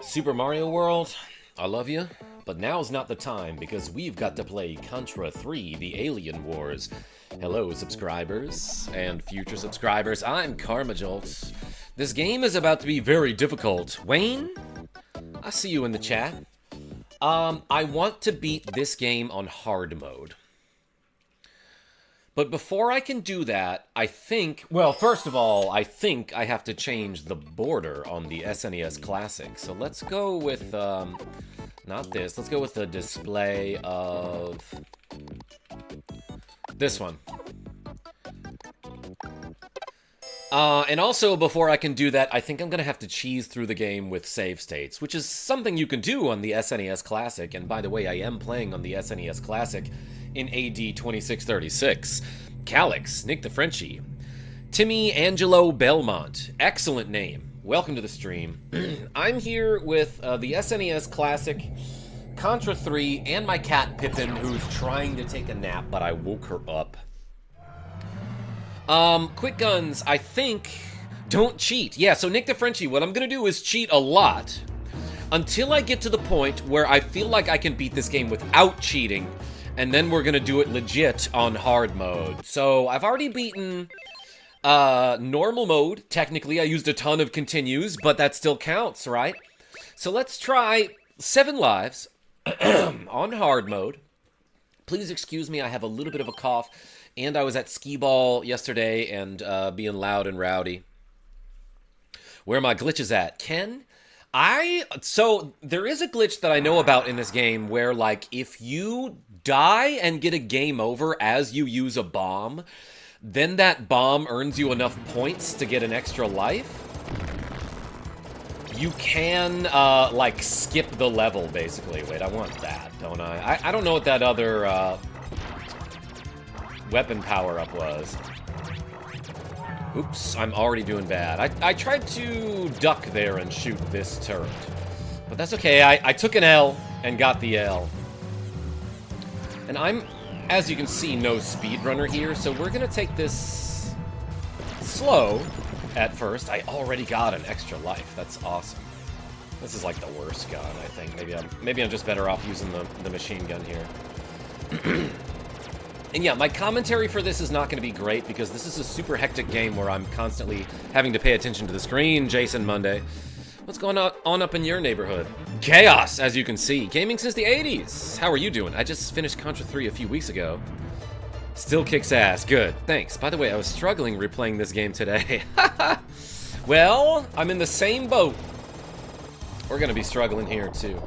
Super Mario World, I love you, but now's not the time because we've got to play Contra III, the Alien Wars. Hello, subscribers and future subscribers. I'm KarmaJolt. This game is about to be very difficult. Wayne, I see you in the chat. I want to beat this game on hard mode. But before I can do that, I think... Well, first of all, I think I have to change the border on the SNES Classic. So let's go with, not this. Let's go with the display of... this one. And also, before I can do that, I think I'm going to have to cheese through the game with save states, which is something you can do on the SNES Classic. And by the way, I am playing on the SNES Classic in AD 2636. Calix, Nick the Frenchie, Timmy Angelo Belmont, excellent name. Welcome to the stream. I'm here with the SNES Classic, Contra III, and my cat Pippin, who's trying to take a nap, but I woke her up. Quick guns, I think, don't cheat. Yeah, so Nick the Frenchie, what I'm gonna do is cheat a lot until I get to the point where I feel like I can beat this game without cheating, and then we're gonna do it legit on hard mode. So I've already beaten normal mode. Technically, I used a ton of continues, but that still counts, right? So let's try 7 lives on hard mode. Please excuse me, I have a little bit of a cough. And I was at skee ball yesterday and being loud and rowdy. Where are my glitches at? Ken? So, there is a glitch that I know about in this game where, like, if you die and get a game over as you use a bomb, then that bomb earns you enough points to get an extra life. You can, like, skip the level, basically. Wait, I want that, don't I? I don't know what that other, weapon power-up was. Oops, I'm already doing bad. I tried to duck there and shoot this turret. But that's okay, I took an L and got the L. And I'm, as you can see, no speedrunner here, so we're gonna take this slow at first. I already got an extra life, that's awesome. This is like the worst gun, I think. Maybe I'm just better off using the machine gun here. And yeah, my commentary for this is not going to be great because this is a super hectic game where I'm constantly having to pay attention to the screen. Jason Monday. What's going on up in your neighborhood? Chaos, as you can see. Gaming since the 80s. How are you doing? I just finished Contra III a few weeks ago. Still kicks ass. Good. Thanks. By the way, I was struggling replaying this game today. Well, I'm in the same boat. We're going to be struggling here, too.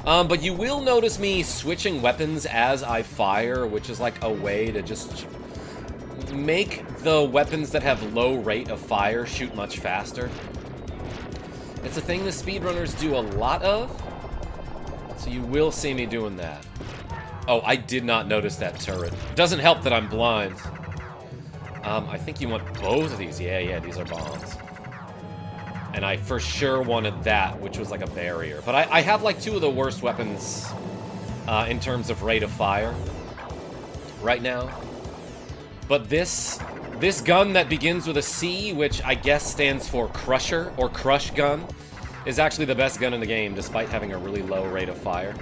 But you will notice me switching weapons as I fire, which is like a way to just make the weapons that have low rate of fire shoot much faster. It's a thing the speedrunners do a lot of, so you will see me doing that. Oh, I did not notice that turret. Doesn't help that I'm blind. I think you want both of these. Yeah, these are bombs. And I for sure wanted that, which was like a barrier. But I have like 2 of the worst weapons in terms of rate of fire right now. But this gun that begins with a C, which I guess stands for Crusher, or Crush Gun, is actually the best gun in the game, despite having a really low rate of fire.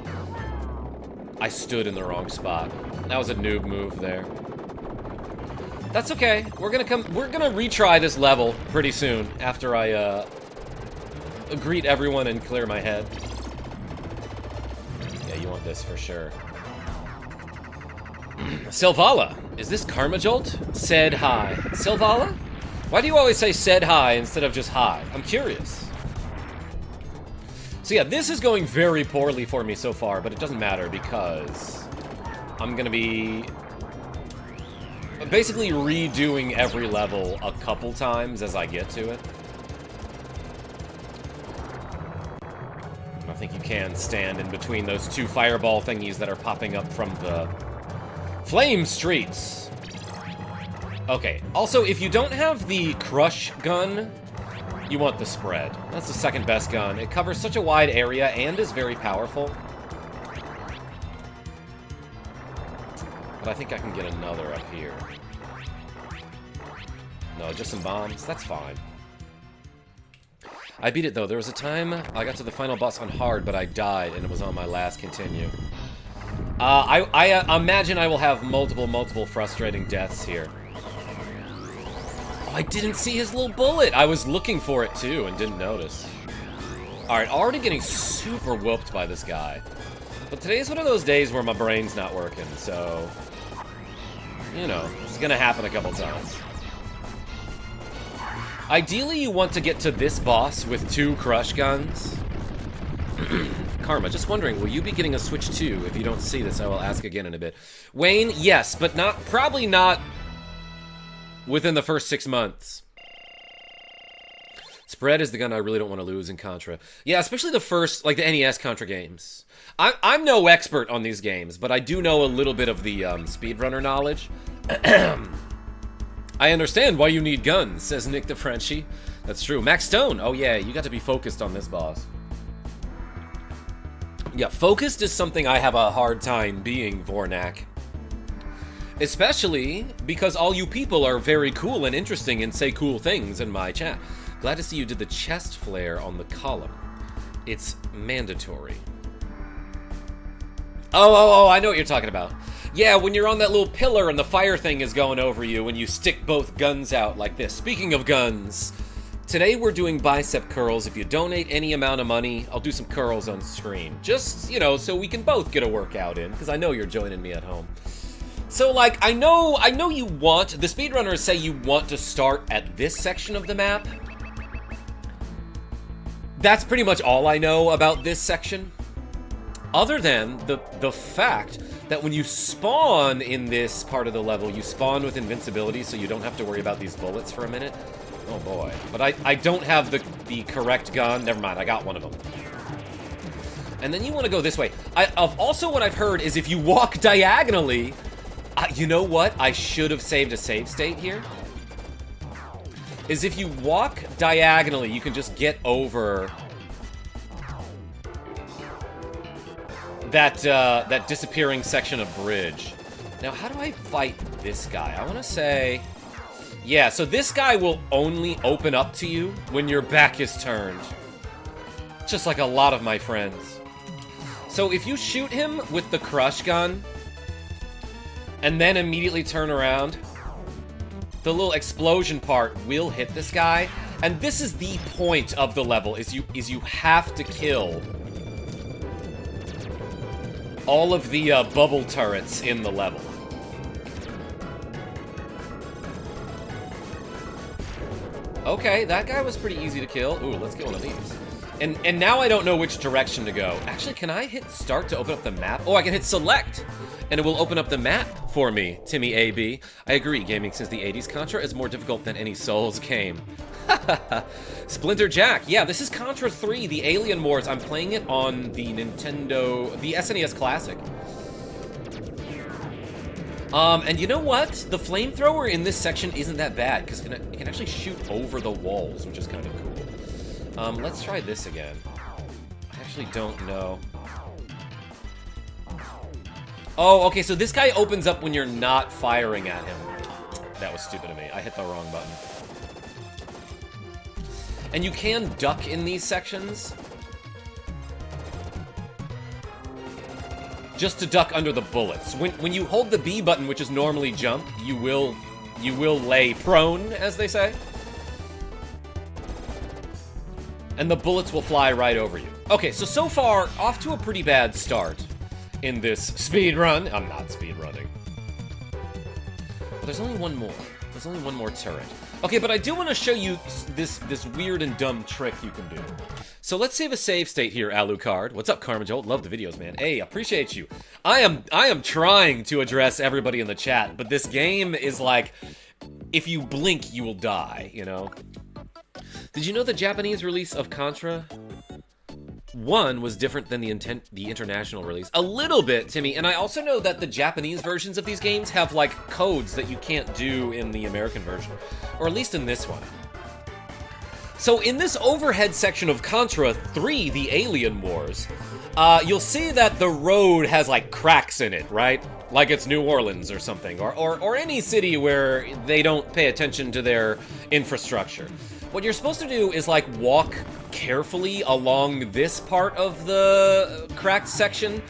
I stood in the wrong spot. That was a noob move there. That's okay. We're gonna retry this level pretty soon after I greet everyone and clear my head. Yeah, you want this for sure. Silvala, is this KarmaJolt? Said hi. Silvala? Why do you always say said hi instead of just hi? I'm curious. So yeah, this is going very poorly for me so far, but it doesn't matter because I'm gonna be basically redoing every level a couple times as I get to it. I think you can stand in between those 2 fireball thingies that are popping up from the flame streets. Okay, also, if you don't have the crush gun, you want the spread. That's the second best gun. It covers such a wide area and is very powerful. But I think I can get another up here. No, just some bombs. That's fine. I beat it, though. There was a time I got to the final boss on hard, but I died, and it was on my last continue. I imagine I will have multiple frustrating deaths here. Oh, I didn't see his little bullet. I was looking for it, too, and didn't notice. Alright, already getting super whooped by this guy. But today's one of those days where my brain's not working, so... You know, it's gonna happen a couple times. Ideally, you want to get to this boss with 2 crush guns. Karma, just wondering, will you be getting a Switch 2? If you don't see this, I will ask again in a bit. Wayne, yes, but probably not within the first 6 months. Spread is the gun I really don't want to lose in Contra. Yeah, especially the first, like the NES Contra games. I'm no expert on these games, but I do know a little bit of the speedrunner knowledge. I understand why you need guns, says Nick the Frenchie. That's true. Max Stone, oh yeah, you got to be focused on this boss. Yeah, focused is something I have a hard time being, Vornak. Especially because all you people are very cool and interesting and say cool things in my chat. Glad to see you did the chest flare on the column. It's mandatory. Oh, I know what you're talking about. Yeah, when you're on that little pillar and the fire thing is going over you and you stick both guns out like this. Speaking of guns, today we're doing bicep curls. If you donate any amount of money, I'll do some curls on screen. Just, you know, so we can both get a workout in, because I know you're joining me at home. So, like, I know you want, the speedrunners say you want to start at this section of the map. That's pretty much all I know about this section. Other than the fact that when you spawn in this part of the level, you spawn with invincibility, so you don't have to worry about these bullets for a minute. Oh boy. But I don't have the correct gun. Never mind, I got one of them. And then you want to go this way. Also what I've heard is if you walk diagonally... you know what? I should have saved a save state here. Is if you walk diagonally, you can just get over... that disappearing section of bridge. Now, how do I fight this guy? I want to say... Yeah, so this guy will only open up to you when your back is turned. Just like a lot of my friends. So if you shoot him with the crush gun, and then immediately turn around, the little explosion part will hit this guy. And this is the point of the level, is you have to kill all of the bubble turrets in the level. Okay, that guy was pretty easy to kill. Ooh, let's get one of these. And now I don't know which direction to go. Actually, can I hit start to open up the map? Oh, I can hit select, and it will open up the map for me, Timmy AB. I agree, gaming since the 80s Contra is more difficult than any Souls game. Splinter Jack, yeah, this is Contra 3, the Alien Wars. I'm playing it on the the SNES Classic. And you know what? The flamethrower in this section isn't that bad, because it can actually shoot over the walls, which is kind of cool. Let's try this again. I actually don't know. Oh, okay, so this guy opens up when you're not firing at him. That was stupid of me. I hit the wrong button. And you can duck in these sections. Just to duck under the bullets. When you hold the B button, which is normally jump, you will lay prone, as they say. And the bullets will fly right over you. Okay, so far, off to a pretty bad start in this speed run. I'm not speed running. But there's only one more. There's only one more turret. Okay, but I do want to show you this weird and dumb trick you can do. So let's save a save state here, Alucard. What's up, KarmaJolt? Love the videos, man. Hey, appreciate you. I am trying to address everybody in the chat, but this game is like, if you blink, you will die, you know? Did you know the Japanese release of Contra 1 was different than the international release? A little bit, Timmy, and I also know that the Japanese versions of these games have, like, codes that you can't do in the American version. Or at least in this one. So in this overhead section of Contra III, the Alien Wars, you'll see that the road has, like, cracks in it, right? Like it's New Orleans or something, or any city where they don't pay attention to their infrastructure. What you're supposed to do is, like, walk carefully along this part of the cracked section,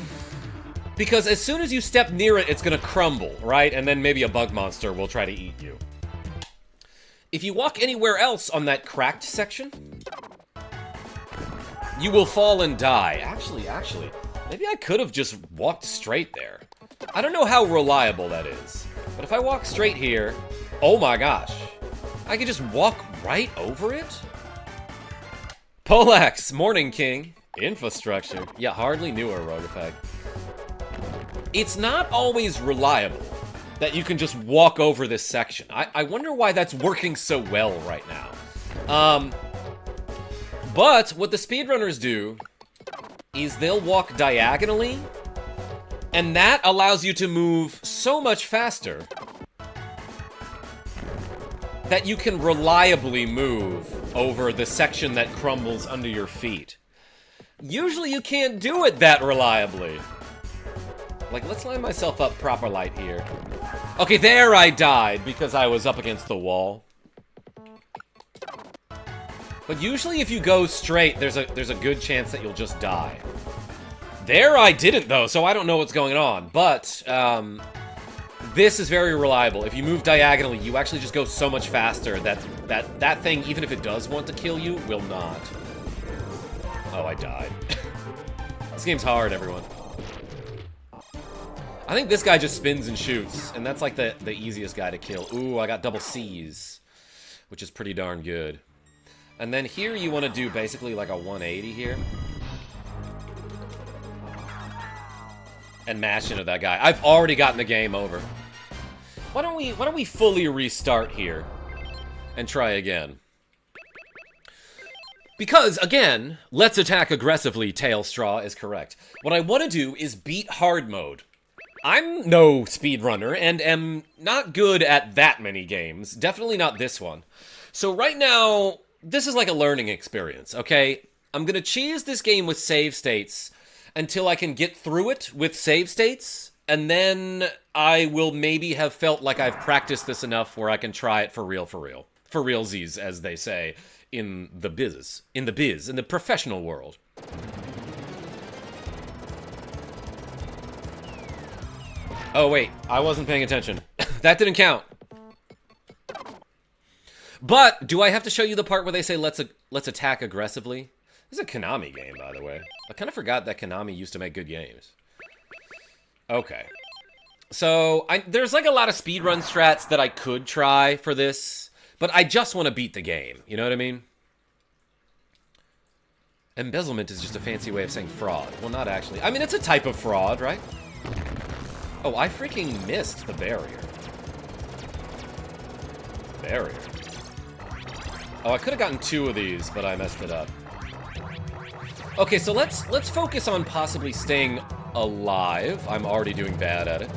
because as soon as you step near it, it's gonna crumble, right? And then maybe a bug monster will try to eat you. If you walk anywhere else on that cracked section, you will fall and die. Actually, maybe I could have just walked straight there. I don't know how reliable that is, but if I walk straight here, oh my gosh, I could just walk right over it? Polax, Morning King, infrastructure. Yeah, hardly knew her, Rogue Effect. It's not always reliable that you can just walk over this section. I wonder why that's working so well right now. But what the speedrunners do is they'll walk diagonally, and that allows you to move so much faster that you can reliably move over the section that crumbles under your feet. Usually you can't do it that reliably. Like, let's line myself up proper light here. Okay, there I died because I was up against the wall. But usually if you go straight, there's a good chance that you'll just die. There I didn't, though, so I don't know what's going on. But, this is very reliable. If you move diagonally, you actually just go so much faster that thing, even if it does want to kill you, will not. Oh, I died. This game's hard, everyone. I think this guy just spins and shoots, and that's like the easiest guy to kill. Ooh, I got double C's, which is pretty darn good. And then here you want to do basically like a 180 here. And mash into that guy. I've already gotten the game over. Why don't we fully restart here and try again? Because, again, let's attack aggressively, Tailstraw is correct. What I want to do is beat hard mode. I'm no speedrunner and am not good at that many games. Definitely not this one. So right now, this is like a learning experience, okay? I'm gonna cheese this game with save states until I can get through it with save states, and then I will maybe have felt like I've practiced this enough where I can try it for real. For realsies, as they say in the biz, in the professional world. Oh, wait, I wasn't paying attention. That didn't count. But, do I have to show you the part where they say, let's attack aggressively? This is a Konami game, by the way. I kind of forgot that Konami used to make good games. Okay. So, there's like a lot of speedrun strats that I could try for this, but I just want to beat the game, you know what I mean? Embezzlement is just a fancy way of saying fraud. Well, not actually. I mean, it's a type of fraud, right? Oh, I freaking missed the barrier. Barrier. Oh, I could have gotten 2 of these, but I messed it up. Okay, so let's focus on possibly staying alive. I'm already doing bad at it.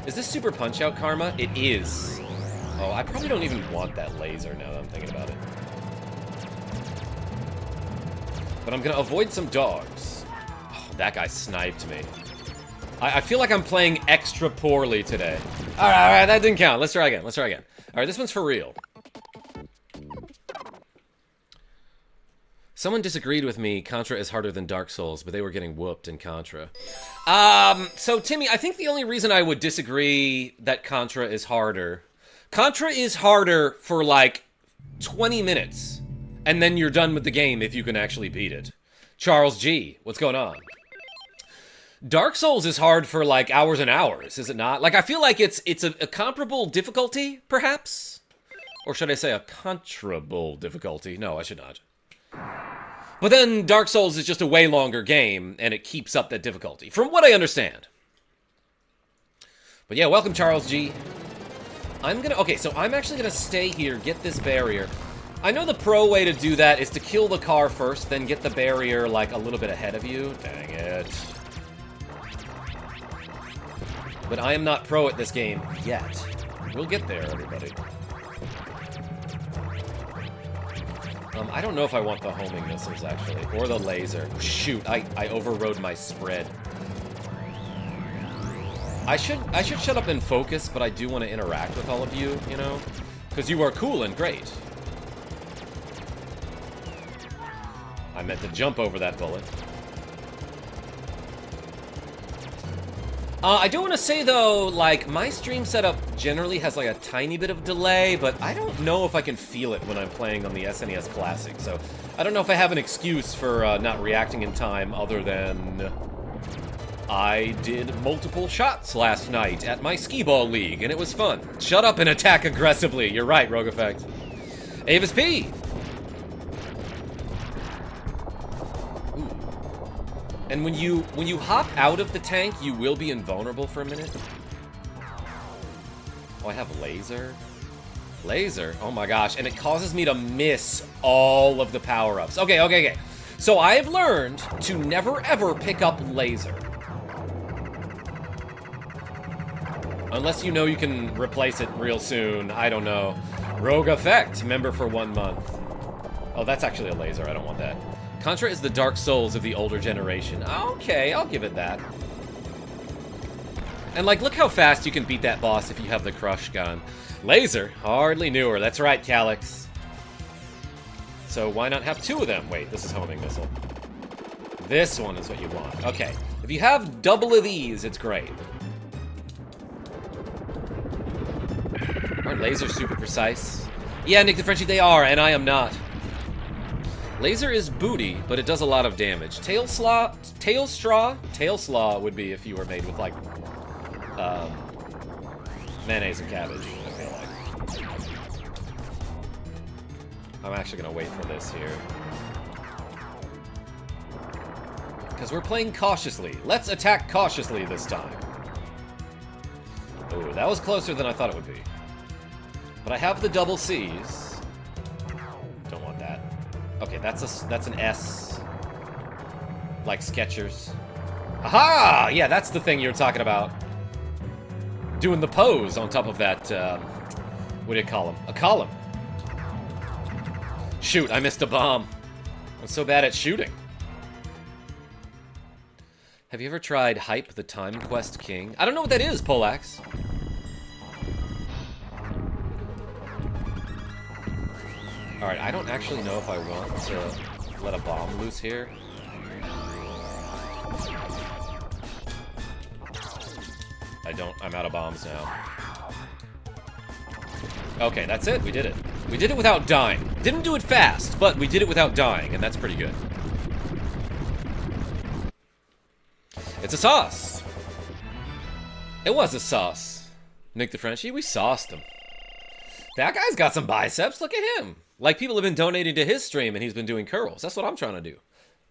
Is this Super Punch-Out Karma? It is. Oh, I probably don't even want that laser now that I'm thinking about it. But I'm gonna avoid some dogs. Oh, that guy sniped me. I feel like I'm playing extra poorly today. Alright, that didn't count. Let's try again. Alright, this one's for real. Someone disagreed with me. Contra is harder than Dark Souls, but they were getting whooped in Contra. So Timmy, I think the only reason I would disagree that Contra is harder for like 20 minutes, and then you're done with the game if you can actually beat it. Charles G, what's going on? Dark Souls is hard for like hours and hours, is it not? Like, I feel like it's a comparable difficulty, perhaps? Or should I say a contrable difficulty? No, I should not. But then Dark Souls is just a way longer game, and it keeps up that difficulty, from what I understand. But yeah, welcome, Charles G. Okay, so I'm actually gonna stay here, get this barrier. I know the pro way to do that is to kill the car first, then get the barrier, like, a little bit ahead of you. Dang it. But I am not pro at this game yet. We'll get there, everybody. I don't know if I want the homing missiles, actually, or the laser. Shoot, I overrode my spread. I should shut up and focus, but I do want to interact with all of you, you know? Because you are cool and great. I meant to jump over that bullet. I do want to say, though, like, my stream setup generally has, like, a tiny bit of delay, but I don't know if I can feel it when I'm playing on the SNES Classic, so I don't know if I have an excuse for not reacting in time other than I did multiple shots last night at my skee-ball league, and it was fun. Shut up and attack aggressively. You're right, Rogue Effect. Avis P! And when you hop out of the tank, you will be invulnerable for a minute. Oh, I have laser. Laser? Oh my gosh, and it causes me to miss all of the power-ups. Okay. So I've learned to never ever pick up laser. Unless you know you can replace it real soon. I don't know. Rogue Effect, member for 1 month. Oh, that's actually a laser. I don't want that. Contra is the Dark Souls of the older generation. Okay, I'll give it that. And, like, look how fast you can beat that boss if you have the Crush gun. Laser? Hardly knew her. That's right, Calyx. So why not have 2 of them? Wait, this is homing missile. This one is what you want. Okay. If you have double of these, it's great. Aren't lasers super precise? Yeah, Nick the Frenchie, they are, and I am not. Laser is booty, but it does a lot of damage. Tail slaw would be if you were made with, like, mayonnaise and cabbage, I feel like. I'm actually gonna wait for this here. Because we're playing cautiously. Let's attack cautiously this time. Ooh, that was closer than I thought it would be. But I have the double C's. Don't want that. Okay, that's an S. Like Skechers. Aha! Yeah, that's the thing you were talking about. Doing the pose on top of that, what do you call them? A column. Shoot, I missed a bomb. I'm so bad at shooting. Have you ever tried Hype the Time Quest King? I don't know what that is, Polax. Alright, I don't actually know if I want to let a bomb loose here. I don't. I'm out of bombs now. Okay, that's it. We did it. We did it without dying. Didn't do it fast, but we did it without dying, and that's pretty good. It's a sauce. It was a sauce. Nick the Frenchie, we sauced him. That guy's got some biceps. Look at him. Like, people have been donating to his stream, and he's been doing curls. That's what I'm trying to do.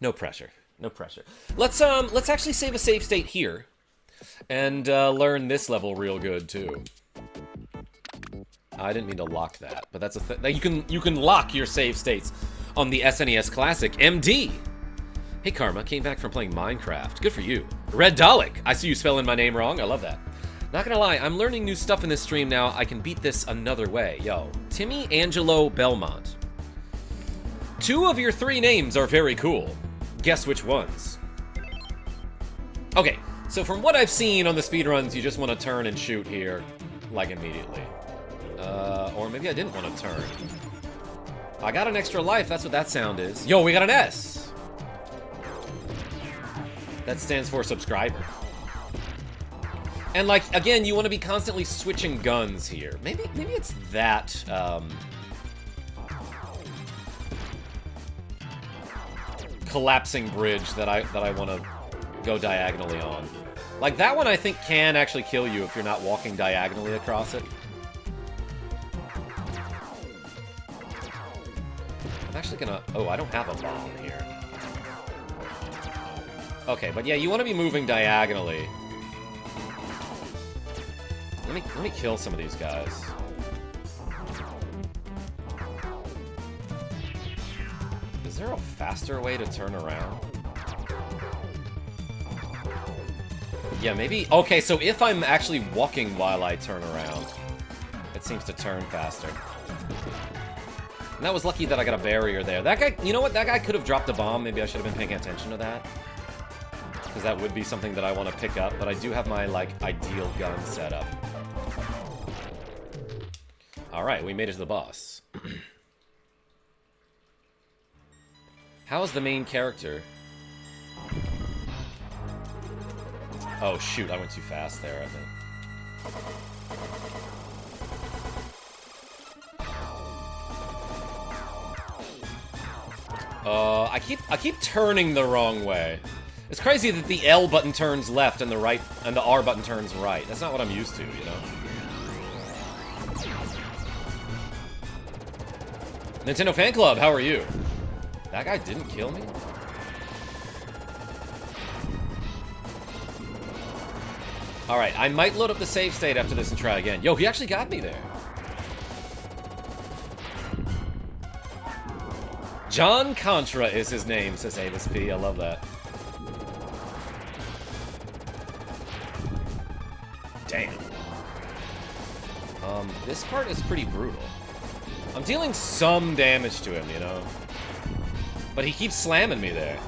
No pressure. No pressure. Let's actually save a save state here, and learn this level real good too. I didn't mean to lock that, but that's a thing. You can lock your save states on the SNES Classic. MD. Hey Karma, came back from playing Minecraft. Good for you. Red Dalek. I see you spelling my name wrong. I love that. Not gonna lie, I'm learning new stuff in this stream now. I can beat this another way. Yo, Timmy Angelo Belmont. 2 of your 3 names are very cool. Guess which ones? Okay, so from what I've seen on the speedruns, you just want to turn and shoot here, like, immediately. Or maybe I didn't want to turn. I got an extra life, that's what that sound is. Yo, we got an S! That stands for subscriber. And, like, again, you want to be constantly switching guns here. Maybe it's that, collapsing bridge that I want to go diagonally on. Like, that one I think can actually kill you if you're not walking diagonally across it. I'm actually gonna... Oh, I don't have a bomb here. Okay, but yeah, you want to be moving diagonally. Let me kill some of these guys. Is there a faster way to turn around? Yeah, maybe... Okay, so if I'm actually walking while I turn around, it seems to turn faster. And that was lucky that I got a barrier there. That guy, you know what? That guy could have dropped a bomb. Maybe I should have been paying attention to that. Because that would be something that I want to pick up. But I do have my, like, ideal gun set up. Alright, we made it to the boss. How is the main character? Oh, shoot. I went too fast there, I think. I keep turning the wrong way. It's crazy that the L button turns left and the right and the R button turns right. That's not what I'm used to, you know? Nintendo Fan Club, how are you? That guy didn't kill me? Alright, I might load up the save state after this and try again. Yo, he actually got me there. John Contra is his name, says Avis P. I love that. Damn. This part is pretty brutal. I'm dealing some damage to him, you know? But he keeps slamming me there.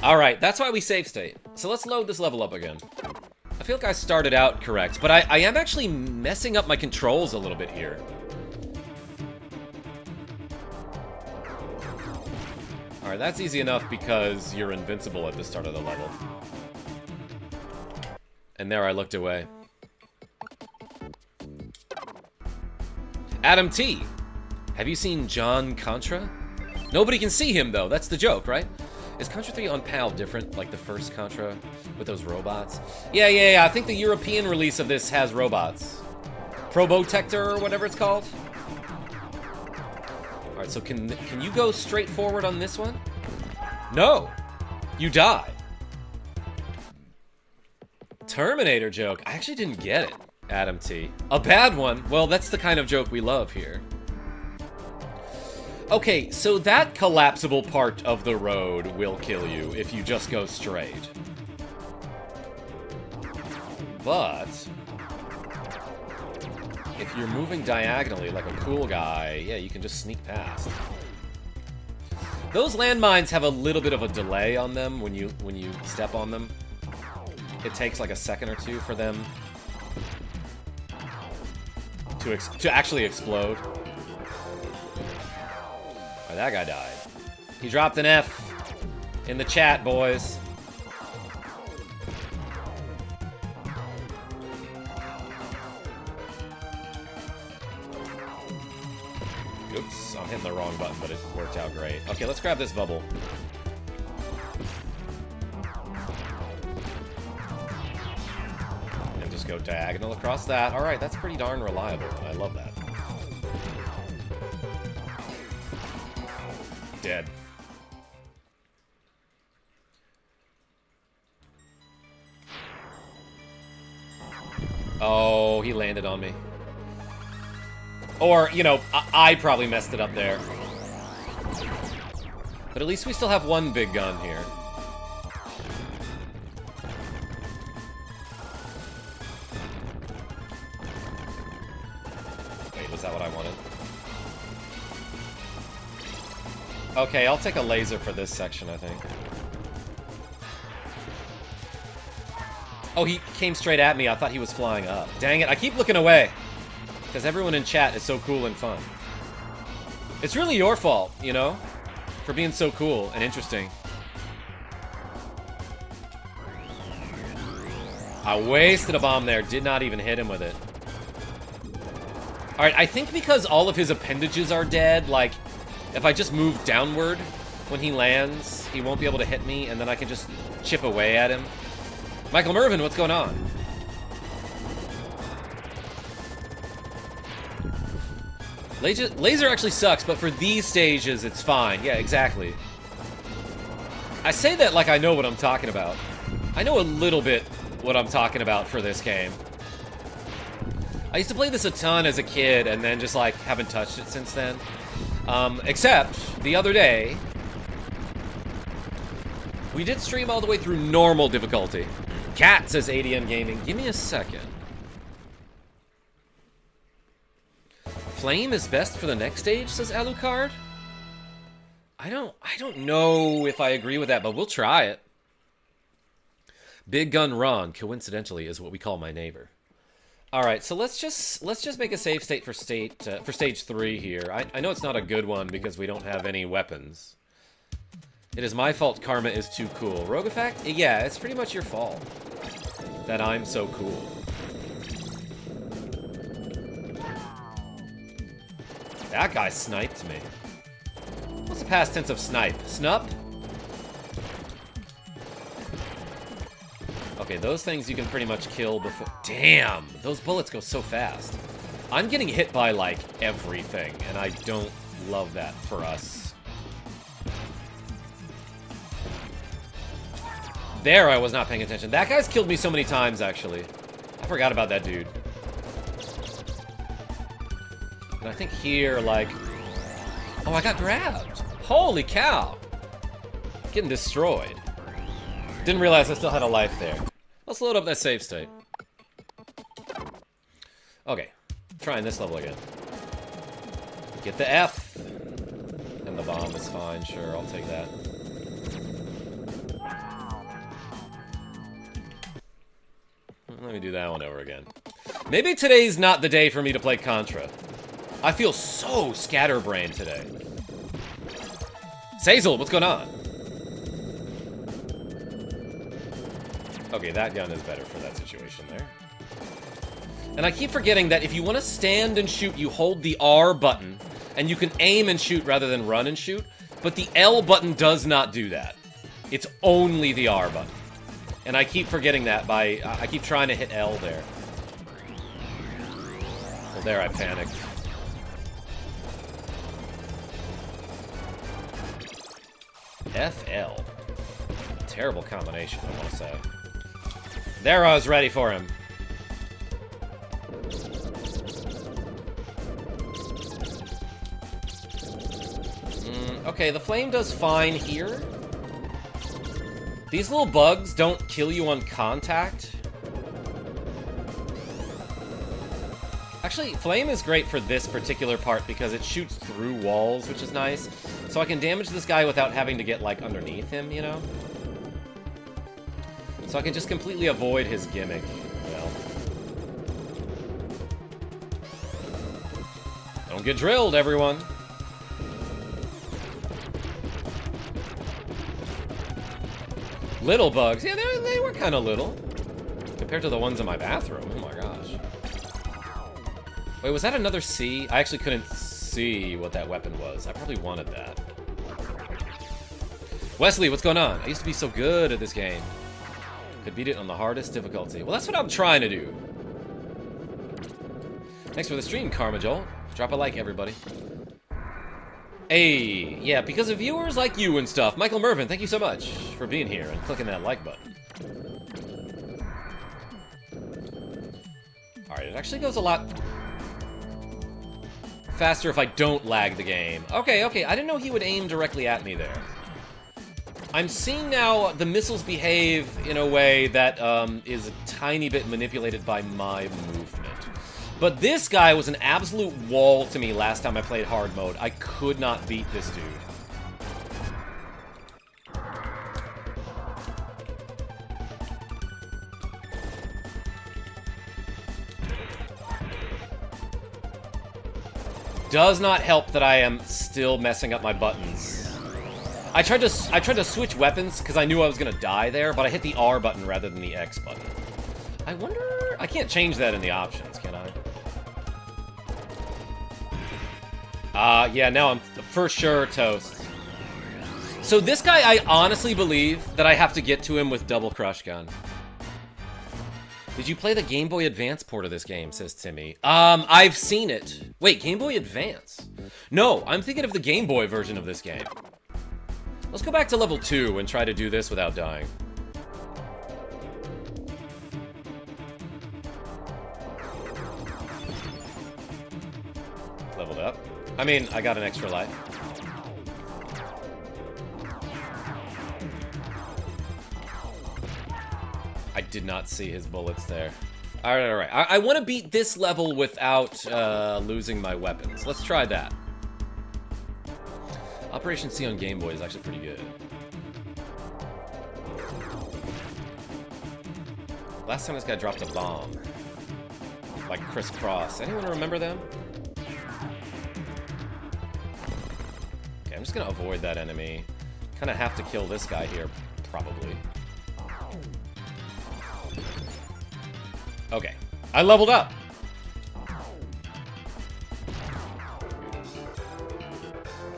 Alright, that's why we save state. So let's load this level up again. I feel like I started out correct, but I am actually messing up my controls a little bit here. Alright, that's easy enough because you're invincible at the start of the level. And there I looked away. Adam T. Have you seen John Contra? Nobody can see him, though. That's the joke, right? Is Contra 3 on PAL different, like the first Contra with those robots? Yeah. I think the European release of this has robots. Probotector or whatever it's called. Alright, so can you go straight forward on this one? No! You die. Terminator joke. I actually didn't get it, Adam T. A bad one? Well, that's the kind of joke we love here. Okay, so that collapsible part of the road will kill you if you just go straight. But if you're moving diagonally like a cool guy, yeah, you can just sneak past. Those landmines have a little bit of a delay on them when you step on them. It takes like a second or two for them to actually explode. Oh, that guy died. He dropped an F in the chat, boys. Oops, I'm hitting the wrong button, but it worked out great. Okay, let's grab this bubble. And just go diagonal across that. Alright, that's pretty darn reliable. I love that. Dead. Oh, he landed on me. Or, you know, I probably messed it up there. But at least we still have one big gun here. Wait, was that what I wanted? Okay, I'll take a laser for this section, I think. Oh, he came straight at me. I thought he was flying up. Dang it, I keep looking away. Because everyone in chat is so cool and fun. It's really your fault, you know? For being so cool and interesting. I wasted a bomb there. Did not even hit him with it. Alright, I think because all of his appendages are dead, like, if I just move downward when he lands, he won't be able to hit me, and then I can just chip away at him. Michael Mervin, what's going on? Laser actually sucks, but for these stages, it's fine. Yeah, exactly. I say that like I know what I'm talking about. I know a little bit what I'm talking about for this game. I used to play this a ton as a kid, and then just, like, haven't touched it since then. Except, the other day, we did stream all the way through normal difficulty. Cat says ADM Gaming. Give me a second. Flame is best for the next stage, says Alucard. I don't know if I agree with that, but we'll try it. Big Gun Ron, coincidentally, is what we call my neighbor. All right, so let's just make a save state for stage 3 here. I know it's not a good one because we don't have any weapons. It is my fault Karma is too cool. Rogue Effect? Yeah, it's pretty much your fault that I'm so cool. That guy sniped me. What's the past tense of snipe? Snup? Okay, those things you can pretty much kill before... Damn! Those bullets go so fast. I'm getting hit by, like, everything, and I don't love that for us. There, I was not paying attention. That guy's killed me so many times, actually. I forgot about that dude. And I think here, like... Oh, I got grabbed! Holy cow! Getting destroyed. Didn't realize I still had a life there. Let's load up that save state. Okay. Trying this level again. Get the F! And the bomb is fine, sure, I'll take that. Let me do that one over again. Maybe today's not the day for me to play Contra. I feel so scatterbrained today. Sazel, what's going on? Okay, that gun is better for that situation there. And I keep forgetting that if you want to stand and shoot, you hold the R button, and you can aim and shoot rather than run and shoot, but the L button does not do that. It's only the R button. And I keep forgetting that by... I keep trying to hit L there. Well, there I panicked. FL. Terrible combination, I want to say. There, I was ready for him. Okay, the flame does fine here. These little bugs don't kill you on contact. Actually, flame is great for this particular part because it shoots through walls, which is nice. So I can damage this guy without having to get, like, underneath him, you know? So I can just completely avoid his gimmick, you know? Don't get drilled, everyone! Little bugs. Yeah, they were kind of little. Compared to the ones in my bathroom. Oh my gosh. Wait, was that another C? I actually couldn't see what that weapon was. I probably wanted that. Wesley, what's going on? I used to be so good at this game. Could beat it on the hardest difficulty. Well, that's what I'm trying to do. Thanks for the stream, KarmaJolt. Drop a like, everybody. Hey, yeah, because of viewers like you and stuff. Michael Mervin, thank you so much for being here and clicking that like button. Alright, it actually goes a lot faster if I don't lag the game. Okay, I didn't know he would aim directly at me there. I'm seeing now the missiles behave in a way that is a tiny bit manipulated by my movement. But this guy was an absolute wall to me last time I played hard mode. I could not beat this dude. Does not help that I am still messing up my buttons. I tried to switch weapons because I knew I was gonna die there, but I hit the R button rather than the X button. I wonder... I can't change that in the options, can I? Yeah, now I'm for sure toast. So this guy, I honestly believe that I have to get to him with double crush gun. Did you play the Game Boy Advance port of this game, says Timmy. I've seen it. Wait, Game Boy Advance? No, I'm thinking of the Game Boy version of this game. Let's go back to level 2 and try to do this without dying. Leveled up. I mean, I got an extra life. I did not see his bullets there. Alright, alright. I want to beat this level without losing my weapons. Let's try that. Operation C on Game Boy is actually pretty good. Last time this guy dropped a bomb. Like crisscross. Anyone remember them? Okay, I'm just gonna avoid that enemy. Kinda have to kill this guy here, probably. Okay. I leveled up!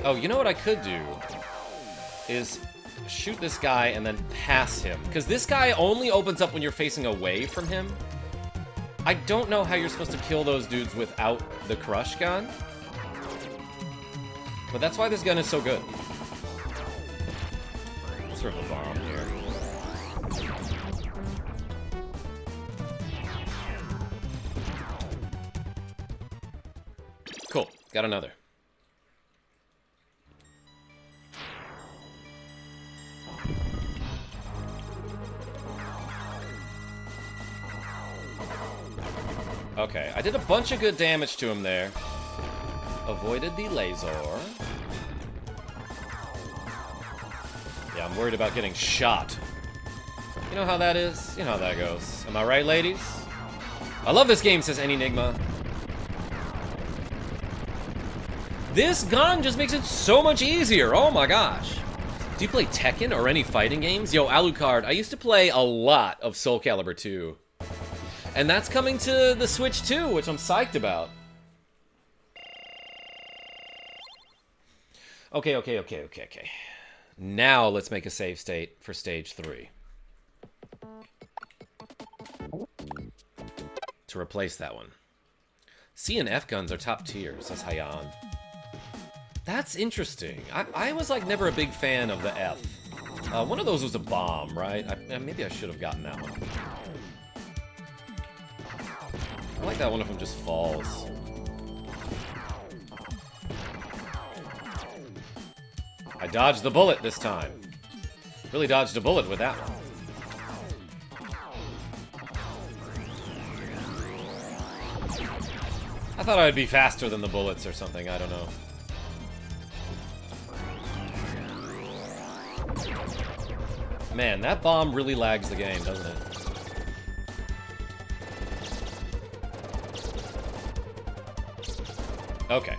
Oh, you know what I could do? Is shoot this guy and then pass him. Because this guy only opens up when you're facing away from him. I don't know how you're supposed to kill those dudes without the crush gun. But that's why this gun is so good. Let's rip a bomb here. Cool. Got another. Okay, I did a bunch of good damage to him there. Avoided the laser. Yeah, I'm worried about getting shot. You know how that is? You know how that goes. Am I right, ladies? I love this game, says Enigma. This gun just makes it so much easier. Oh my gosh. Do you play Tekken or any fighting games? Yo, Alucard, I used to play a lot of Soul Calibur 2. And that's coming to the Switch too, which I'm psyched about. Okay. Now let's make a save state for stage 3. To replace that one. C and F guns are top tier, says Hayan. That's interesting. I was like never a big fan of the F. One of those was a bomb, right? Maybe I should have gotten that one. I like that one if it just falls. I dodged the bullet this time. Really dodged a bullet with that one. I thought I'd be faster than the bullets or something, I don't know. Man, that bomb really lags the game, doesn't it? Okay.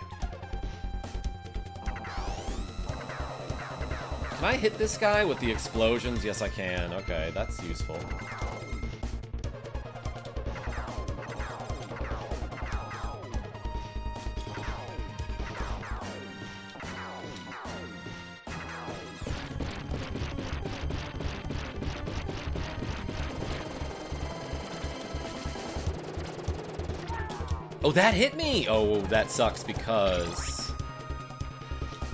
Can I hit this guy with the explosions? Yes, I can. Okay, that's useful. Oh, that hit me! Oh, that sucks because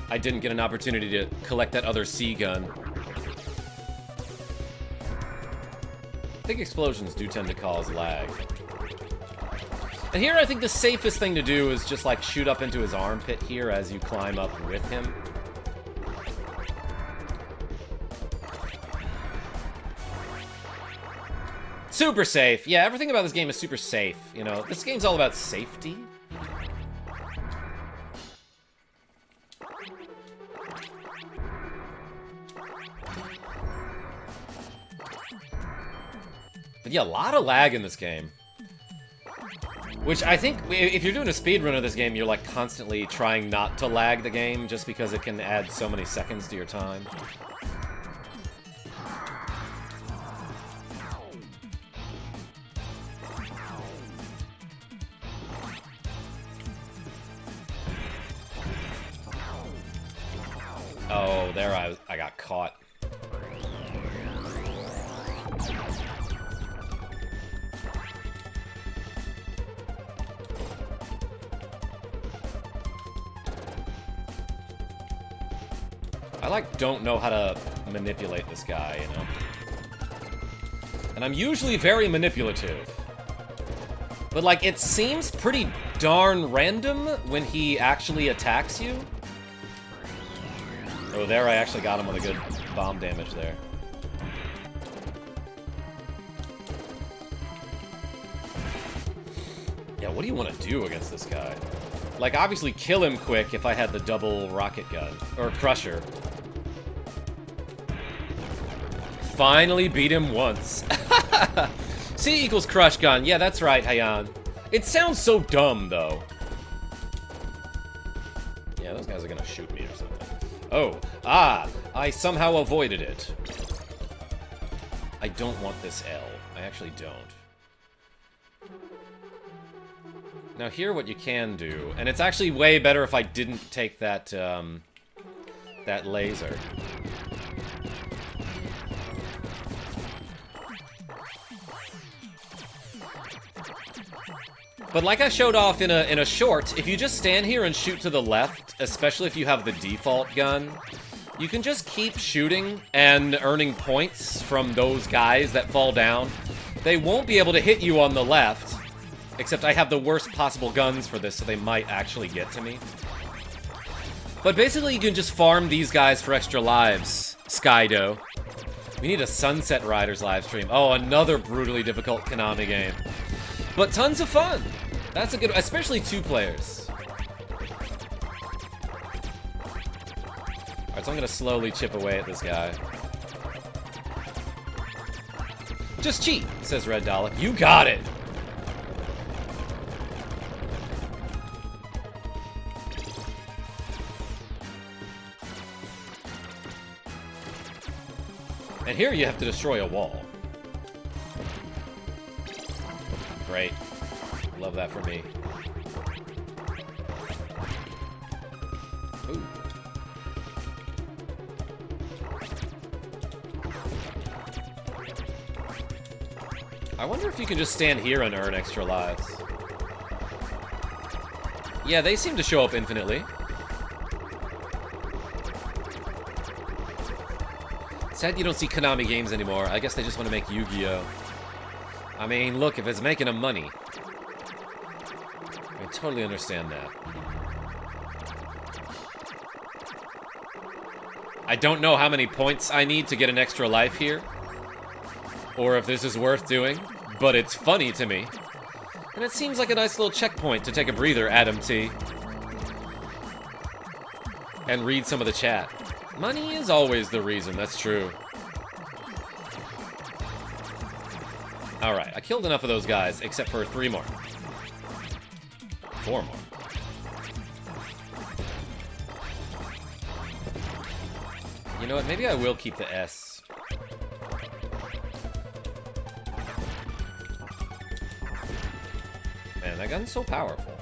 I didn't get an opportunity to collect that other C gun. I think explosions do tend to cause lag. And here I think the safest thing to do is just like shoot up into his armpit here as you climb up with him. Super safe. Yeah, everything about this game is super safe. You know, this game's all about safety. But yeah, a lot of lag in this game. Which I think, if you're doing a speedrun of this game, you're like constantly trying not to lag the game just because it can add so many seconds to your time. Oh, there I got caught. I like don't know how to manipulate this guy, you know? And I'm usually very manipulative. But like it seems pretty darn random when he actually attacks you. Oh, there I actually got him with a good bomb damage there. Yeah, what do you want to do against this guy? Like, obviously kill him quick if I had the double rocket gun. Or crusher. Finally beat him once. C equals crush gun. Yeah, that's right, Hayan. It sounds so dumb, though. Yeah, those guys are gonna shoot me or something. Oh, I somehow avoided it. I don't want this L. I actually don't. Now here what you can do, and it's actually way better if I didn't take that, that laser. But like I showed off in a short, if you just stand here and shoot to the left, especially if you have the default gun, you can just keep shooting and earning points from those guys that fall down. They won't be able to hit you on the left, except I have the worst possible guns for this, so they might actually get to me. But basically you can just farm these guys for extra lives, Skydo. We need a Sunset Riders livestream. Oh, another brutally difficult Konami game. But tons of fun. That's a good, especially 2 players. Alright, so I'm gonna slowly chip away at this guy. Just cheat, says Red Dalek. You got it! And here you have to destroy a wall. Great. Love that for me. Ooh. I wonder if you can just stand here and earn extra lives. Yeah, they seem to show up infinitely. Sad you don't see Konami games anymore. I guess they just want to make Yu-Gi-Oh! I mean, look, if it's making them money. I totally understand that. I don't know how many points I need to get an extra life here, or if this is worth doing, but it's funny to me. And it seems like a nice little checkpoint to take a breather, Adam T. And read some of the chat. Money is always the reason, that's true. Alright, I killed enough of those guys, except for 3 more. 4 more. You know what, maybe I will keep the S. Man, that gun's so powerful.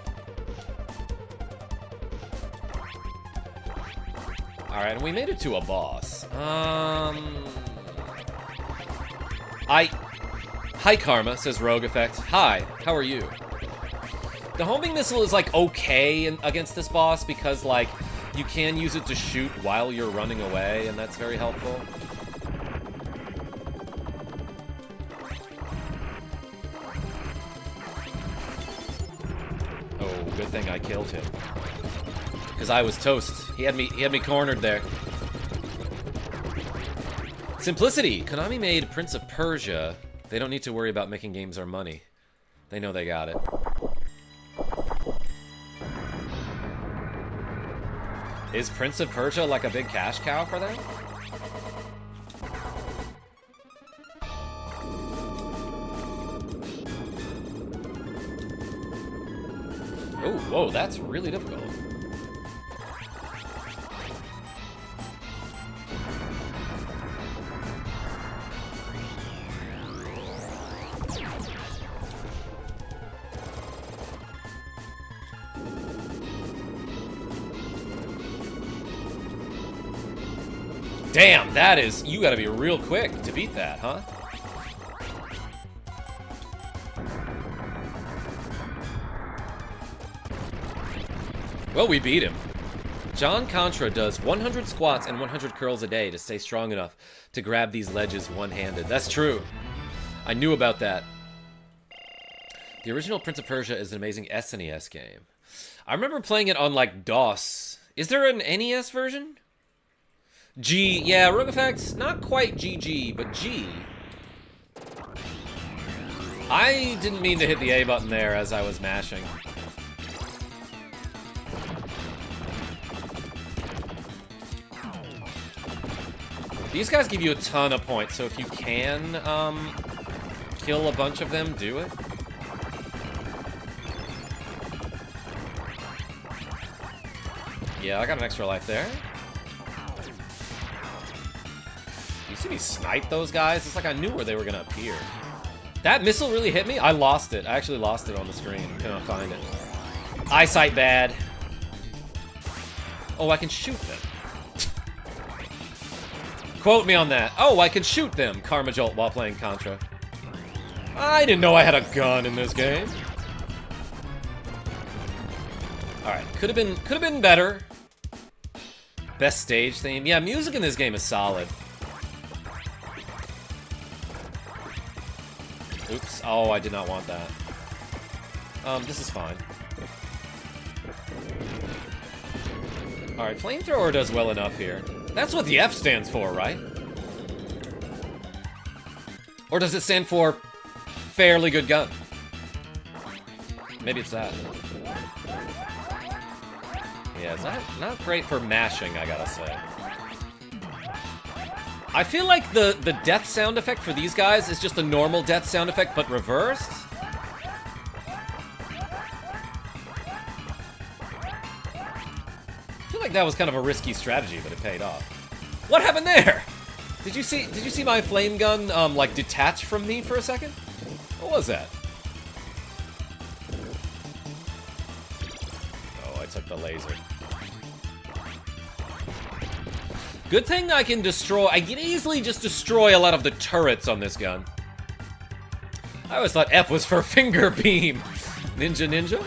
Alright, and we made it to a boss. Hi, Karma, says Rogue Effect. Hi, how are you? The homing missile is, like, okay against this boss because, like, you can use it to shoot while you're running away, and that's very helpful. Oh, good thing I killed him. Because I was toast. He had me cornered there. Simplicity! Konami made Prince of Persia. They don't need to worry about making games or money. They know they got it. Is Prince of Persia like a big cash cow for them? Oh, whoa, that's really difficult. Damn, that is... You gotta be real quick to beat that, huh? Well, we beat him. John Contra does 100 squats and 100 curls a day to stay strong enough to grab these ledges one-handed. That's true. I knew about that. The original Prince of Persia is an amazing SNES game. I remember playing it on, like, DOS. Is there an NES version? G, yeah, Rogue Effects, not quite GG, but G. I didn't mean to hit the A button there as I was mashing. These guys give you a ton of points, so if you can kill a bunch of them, do it. Yeah, I got an extra life there. You see me snipe those guys? It's like I knew where they were gonna appear. That missile really hit me? I lost it. I actually lost it on the screen. Couldn't find it. Eyesight bad. Oh, I can shoot them. Quote me on that. Oh, I can shoot them, KarmaJolt, while playing Contra. I didn't know I had a gun in this game. Alright, could have been better. Best stage theme. Yeah, music in this game is solid. Oops. Oh, I did not want that. This is fine. Alright, flamethrower does well enough here. That's what the F stands for, right? Or does it stand for fairly good gun? Maybe it's that. Yeah, is that not great for mashing, I gotta say. I feel like the death sound effect for these guys is just a normal death sound effect, but reversed. I feel like that was kind of a risky strategy, but it paid off. What happened there? Did you see my flame gun like detach from me for a second? What was that? Oh, I took the laser. Good thing I can easily just destroy a lot of the turrets on this gun. I always thought F was for finger beam. Ninja?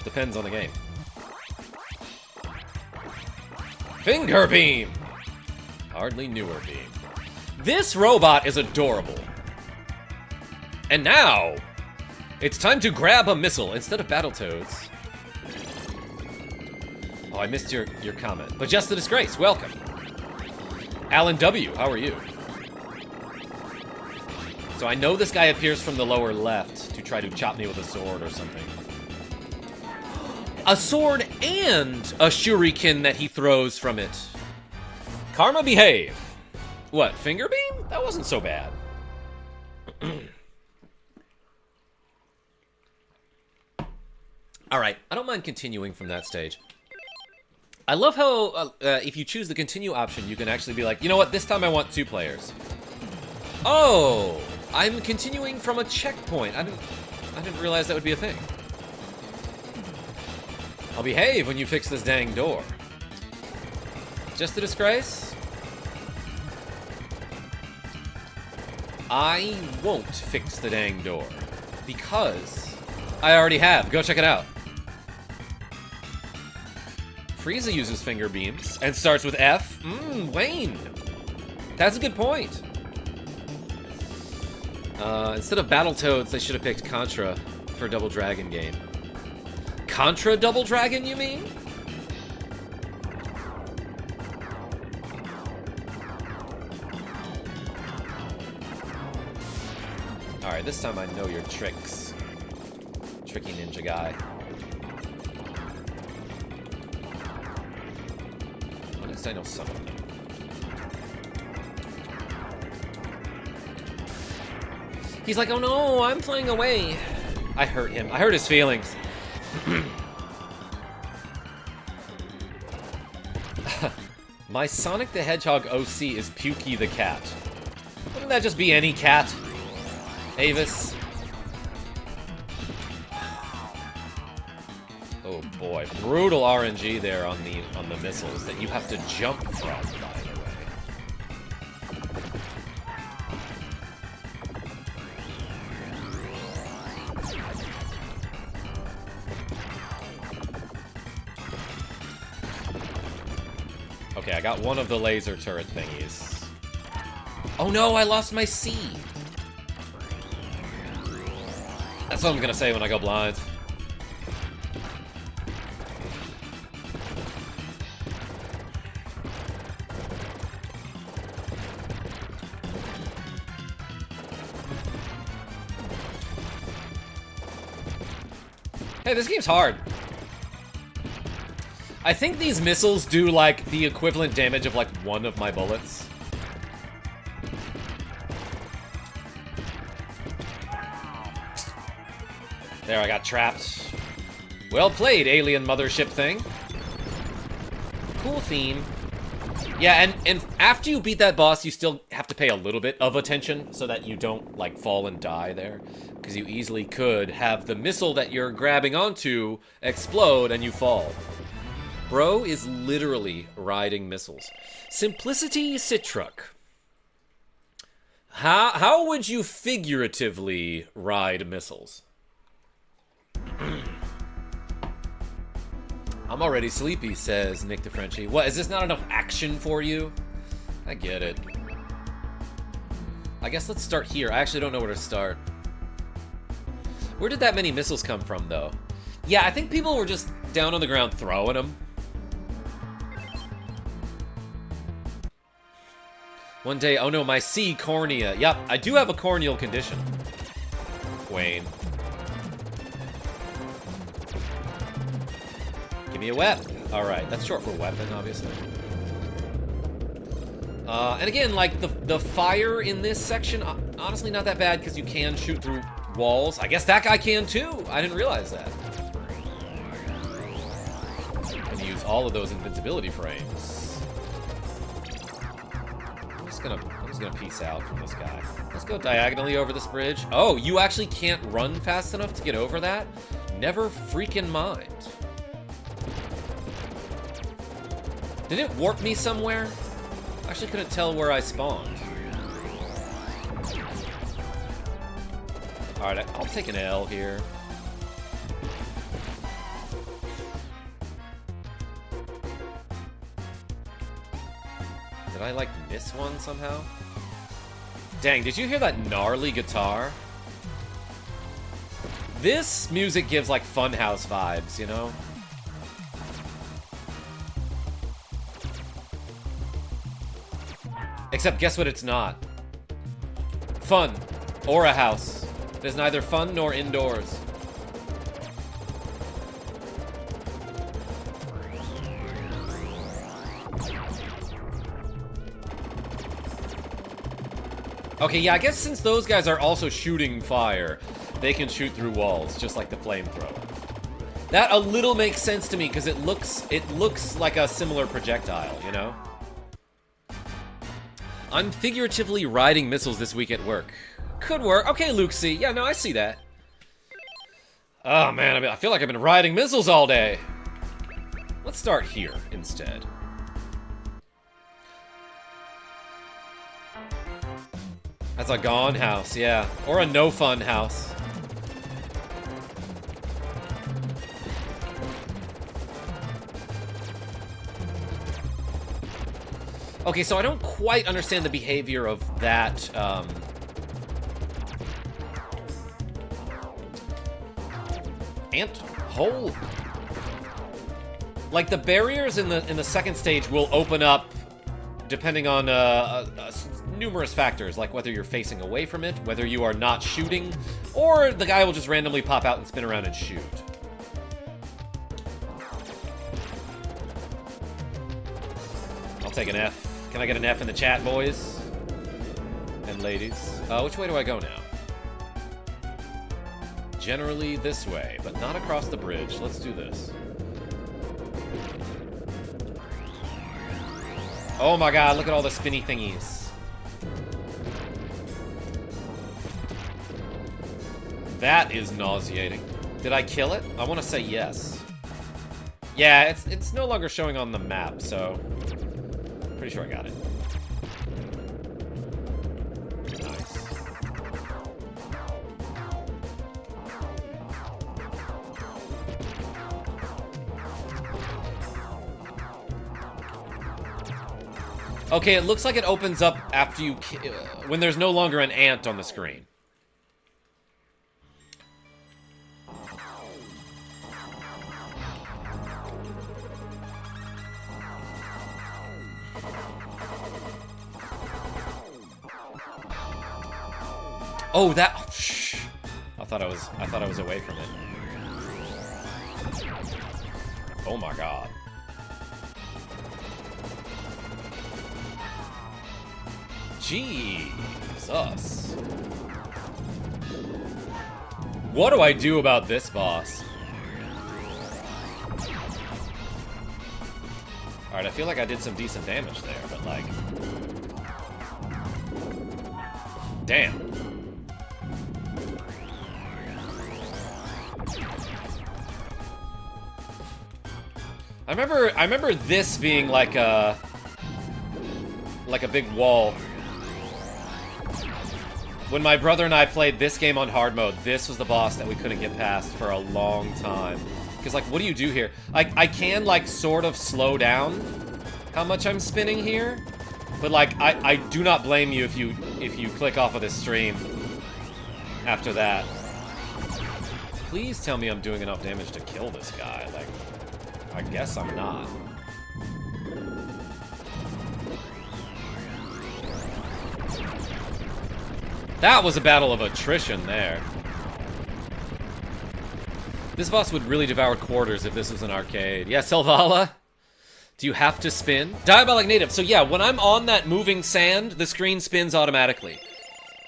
Depends on the game. Finger beam! Hardly newer beam. This robot is adorable. And now, it's time to grab a missile instead of Battletoads. Oh, I missed your comment. But just the disgrace, welcome. Alan W., how are you? So I know this guy appears from the lower left to try to chop me with a sword or something. A sword and a shuriken that he throws from it. Karma, behave. What, finger beam? That wasn't so bad. Alright, I don't mind continuing from that stage. I love how, if you choose the continue option, you can actually be like, you know what, this time I want 2 players. Oh, I'm continuing from a checkpoint. I didn't realize that would be a thing. I'll behave when you fix this dang door. Just a disgrace? I won't fix the dang door. Because I already have. Go check it out. Frieza uses finger beams and starts with F. Wayne. That's a good point. Instead of Battletoads, they should have picked Contra for Double Dragon game. Contra Double Dragon, you mean? Alright, this time I know your tricks. Tricky ninja guy. At least I know some of them. He's like, oh no, I'm flying away. I hurt him. I hurt his feelings. My Sonic the Hedgehog OC is Pukey the cat. Wouldn't that just be any cat? Avis. Oh boy, brutal RNG there on the missiles that you have to jump from, by the way. Okay, I got one of the laser turret thingies. Oh no, I lost my C. That's what I'm gonna say when I go blind. Hey, this game's hard. I think these missiles do, like, the equivalent damage of, like, one of my bullets. There, I got trapped. Well played, alien mothership thing. Cool theme. Yeah, and after you beat that boss, you still have to pay a little bit of attention so that you don't, like, fall and die there. Because you easily could have the missile that you're grabbing onto explode and you fall. Bro is literally riding missiles. Simplicity Citruck. How would you figuratively ride missiles? I'm already sleepy, says Nick DeFrenchie. What, is this not enough action for you? I get it. I guess let's start here. I actually don't know where to start. Where did that many missiles come from, though? Yeah, I think people were just down on the ground throwing them. One day, oh no, my C cornea. Yep, I do have a corneal condition. Wayne. Give me a weapon. Alright, that's short for weapon, obviously. And again, like, the fire in this section, honestly not that bad, because you can shoot through walls. I guess that guy can, too. I didn't realize that. I'm gonna use all of those invincibility frames. I'm just gonna peace out from this guy. Let's go diagonally over this bridge. Oh, you actually can't run fast enough to get over that? Never freaking mind. Did it warp me somewhere? I actually couldn't tell where I spawned. Alright, I'll take an L here. Did I, like, miss one somehow? Dang, did you hear that gnarly guitar? This music gives, like, Funhouse vibes, you know? Except, guess what it's not? Fun. Or a house. It is neither fun nor indoors. Okay, yeah, I guess since those guys are also shooting fire, they can shoot through walls, just like the flamethrower. That a little makes sense to me, because it looks like a similar projectile, you know? I'm figuratively riding missiles this week at work. Could work. Okay, Luke C. Yeah, no, I see that. Oh, man, I feel like I've been riding missiles all day. Let's start here instead. That's a gone house, yeah. Or a no-fun house. Okay, so I don't quite understand the behavior of that, ant hole. Like, the barriers in the second stage will open up depending on numerous factors, like whether you're facing away from it, whether you are not shooting, or the guy will just randomly pop out and spin around and shoot. I'll take an F. Can I get an F in the chat, boys? And ladies. Which way do I go now? Generally this way, but not across the bridge. Let's do this. Oh my god, look at all the spinny thingies. That is nauseating. Did I kill it? I want to say yes. Yeah, it's no longer showing on the map, so pretty sure I got it. Nice. Okay, it looks like it opens up after you when there's no longer an ant on the screen. Oh, that. Shh. I thought I was away from it. Oh my god. Jesus. What do I do about this boss? Alright, I feel like I did some decent damage there, but like... Damn. I remember this being like a big wall. When my brother and I played this game on hard mode, this was the boss that we couldn't get past for a long time. Because, like, what do you do here? I can, like, sort of slow down how much I'm spinning here. But, like, I do not blame you if you click off of this stream after that. Please tell me I'm doing enough damage to kill this guy. Like, I guess I'm not. That was a battle of attrition there. This boss would really devour quarters if this was an arcade. Yeah, Selvala? Do you have to spin? Diabolic Native. So yeah, when I'm on that moving sand, the screen spins automatically.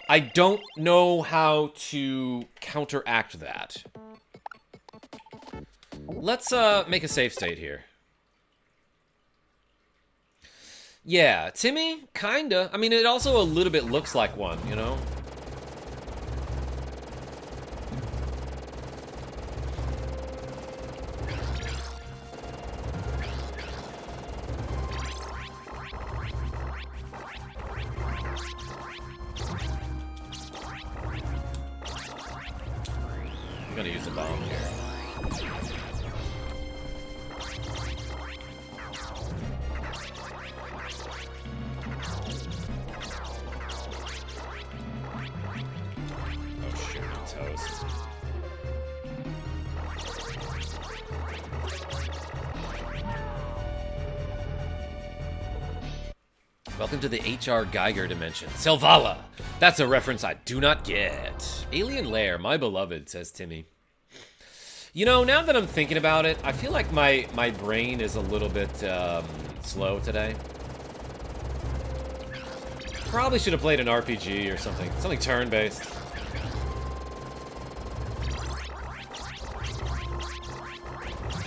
I don't know how to counteract that. Let's make a save state here. Yeah, Timmy? Kinda. I mean, it also a little bit looks like one, you know? I'm gonna use a bomb here. Oh shoot, I'm toast. Welcome to the H.R. Geiger dimension. Selvala! That's a reference I do not get. Alien Lair, my beloved, says Timmy. You know, now that I'm thinking about it, I feel like my brain is a little bit slow today. Probably should have played an RPG or something. Something turn-based.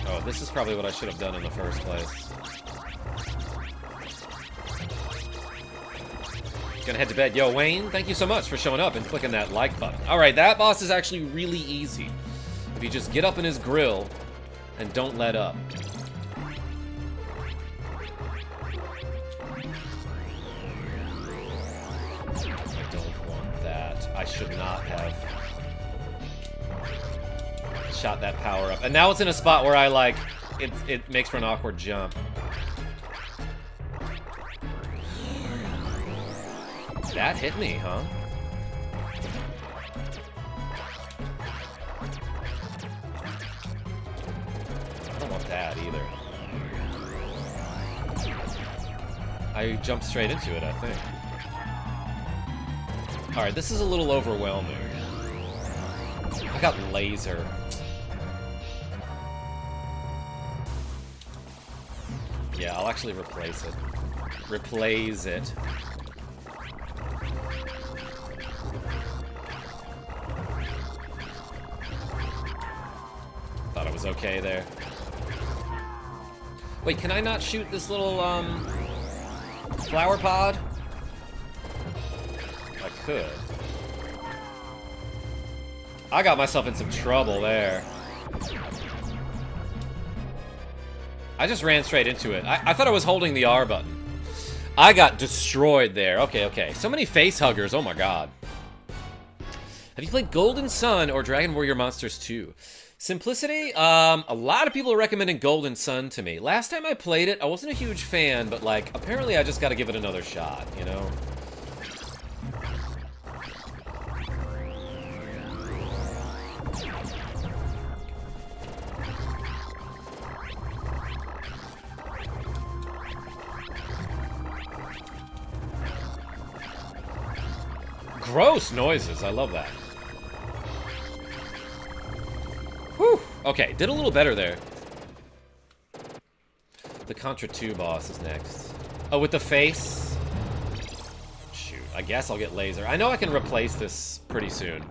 Oh, this is probably what I should have done in the first place. Gonna head to bed. Yo, Wayne, thank you so much for showing up and clicking that like button. Alright, that boss is actually really easy. If you just get up in his grill and don't let up. I don't want that. I should not have shot that power up. And now it's in a spot where I, like, it makes for an awkward jump. That hit me, huh? I don't want that either. I jumped straight into it, I think. Alright, this is a little overwhelming. I got laser. Yeah, I'll actually replace it. Replace it. Thought it was okay there. Wait, can I not shoot this little, flower pod? I could. I got myself in some trouble there. I just ran straight into it. I thought I was holding the R button. I got destroyed there. Okay, okay. So many face huggers. Oh my god. Have you played Golden Sun or Dragon Warrior Monsters 2? Simplicity? A lot of people are recommending Golden Sun to me. Last time I played it, I wasn't a huge fan, but, like, apparently I just gotta give it another shot, you know? Gross noises. I love that. Whew. Okay, did a little better there. The Contra II boss is next. Oh, with the face? Shoot, I guess I'll get laser. I know I can replace this pretty soon.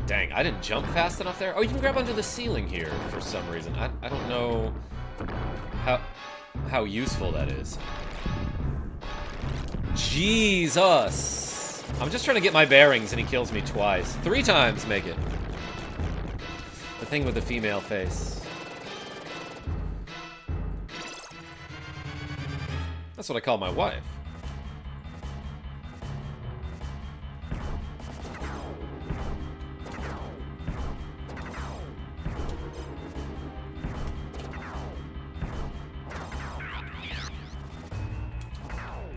Dang, I didn't jump fast enough there. Oh, you can grab onto the ceiling here for some reason. I don't know how useful that is. Jesus! I'm just trying to get my bearings and he kills me twice. 3 times make it. The thing with the female face. That's what I call my wife.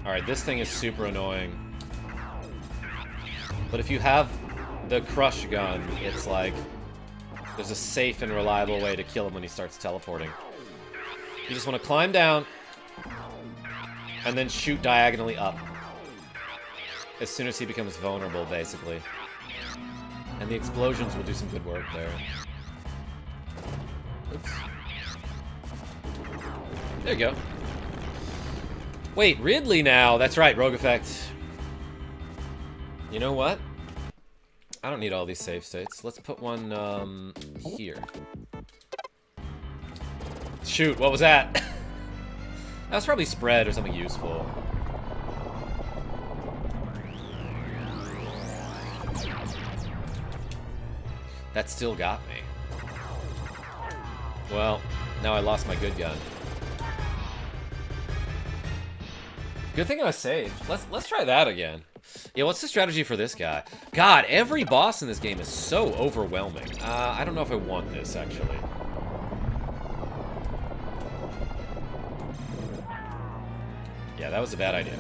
Alright, this thing is super annoying. But if you have the crush gun, it's like there's a safe and reliable way to kill him when he starts teleporting. You just want to climb down and then shoot diagonally up as soon as he becomes vulnerable, basically. And the explosions will do some good work there. Oops. There you go. Wait, Ridley now. That's right, Rogue Effect. You know what? I don't need all these save states. Let's put one here. Shoot, what was that? That was probably spread or something useful. That still got me. Well, now I lost my good gun. Good thing I saved. Let's try that again. Yeah, what's the strategy for this guy? God, every boss in this game is so overwhelming. I don't know if I want this, actually. Yeah, that was a bad idea.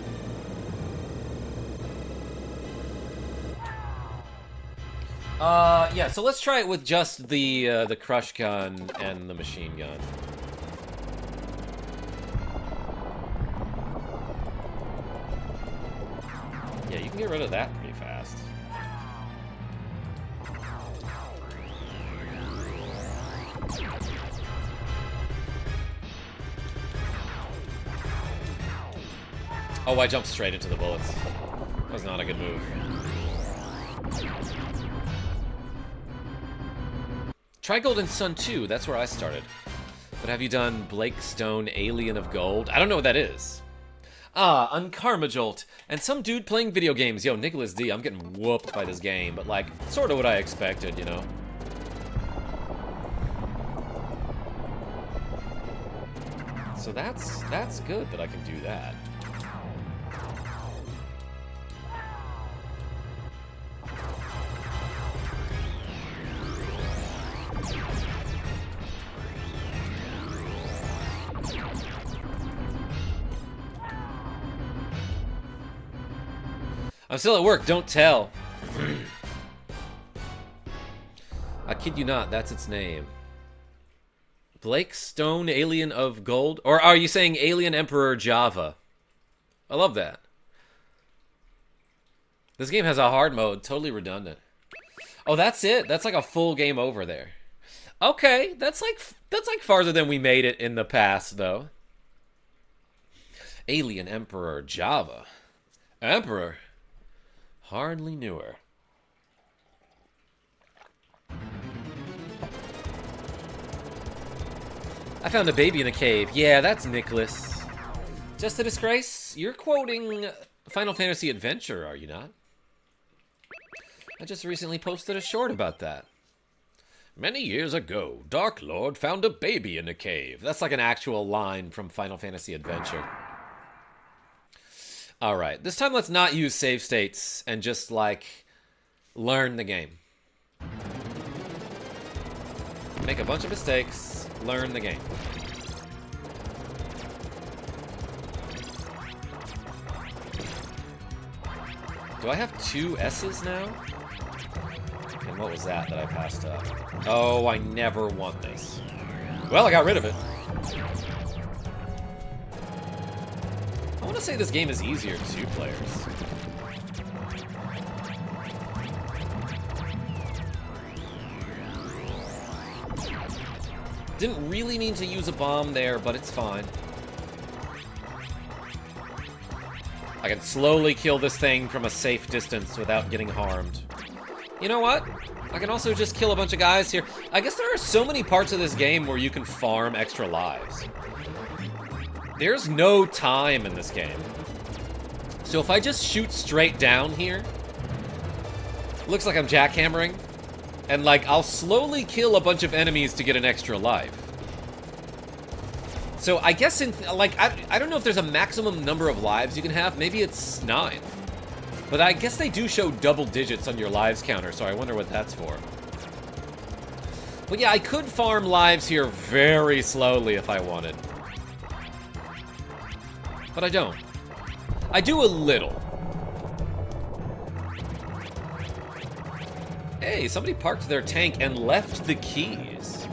Yeah, so let's try it with just the crush gun and the machine gun. Yeah, you can get rid of that pretty fast. Oh, I jumped straight into the bullets. That was not a good move. Try Golden Sun 2, that's where I started. But have you done Blake Stone Alien of Gold? I don't know what that is. Ah, on KarmaJolt. And some dude playing video games. Yo, Nicholas D, I'm getting whooped by this game, but like, sort of what I expected, you know? So that's good that I can do that. I'm still at work, don't tell. I kid you not, that's its name. Blake Stone, Alien of Gold? Or are you saying Alien Emperor Java? I love that. This game has a hard mode, totally redundant. Oh, that's it? That's like a full game over there. Okay, that's like farther than we made it in the past, though. Alien Emperor Java. Emperor? Hardly knew her. I found a baby in a cave. Yeah, that's Nicholas. Just a disgrace? You're quoting Final Fantasy Adventure, are you not? I just recently posted a short about that. Many years ago, Dark Lord found a baby in a cave. That's like an actual line from Final Fantasy Adventure. Alright, this time let's not use save states and just, like, learn the game. Make a bunch of mistakes, learn the game. Do I have 2 S's now? And what was that I passed up? Oh, I never want this. Well, I got rid of it. I want to say this game is easier to 2 players. Didn't really mean to use a bomb there, but it's fine. I can slowly kill this thing from a safe distance without getting harmed. You know what? I can also just kill a bunch of guys here. I guess there are so many parts of this game where you can farm extra lives. There's no time in this game. So if I just shoot straight down here, looks like I'm jackhammering, and like I'll slowly kill a bunch of enemies to get an extra life. So I guess I don't know if there's a maximum number of lives you can have. Maybe it's 9. But I guess they do show double digits on your lives counter, so I wonder what that's for. But yeah, I could farm lives here very slowly if I wanted. But I don't. I do a little. Hey, somebody parked their tank and left the keys.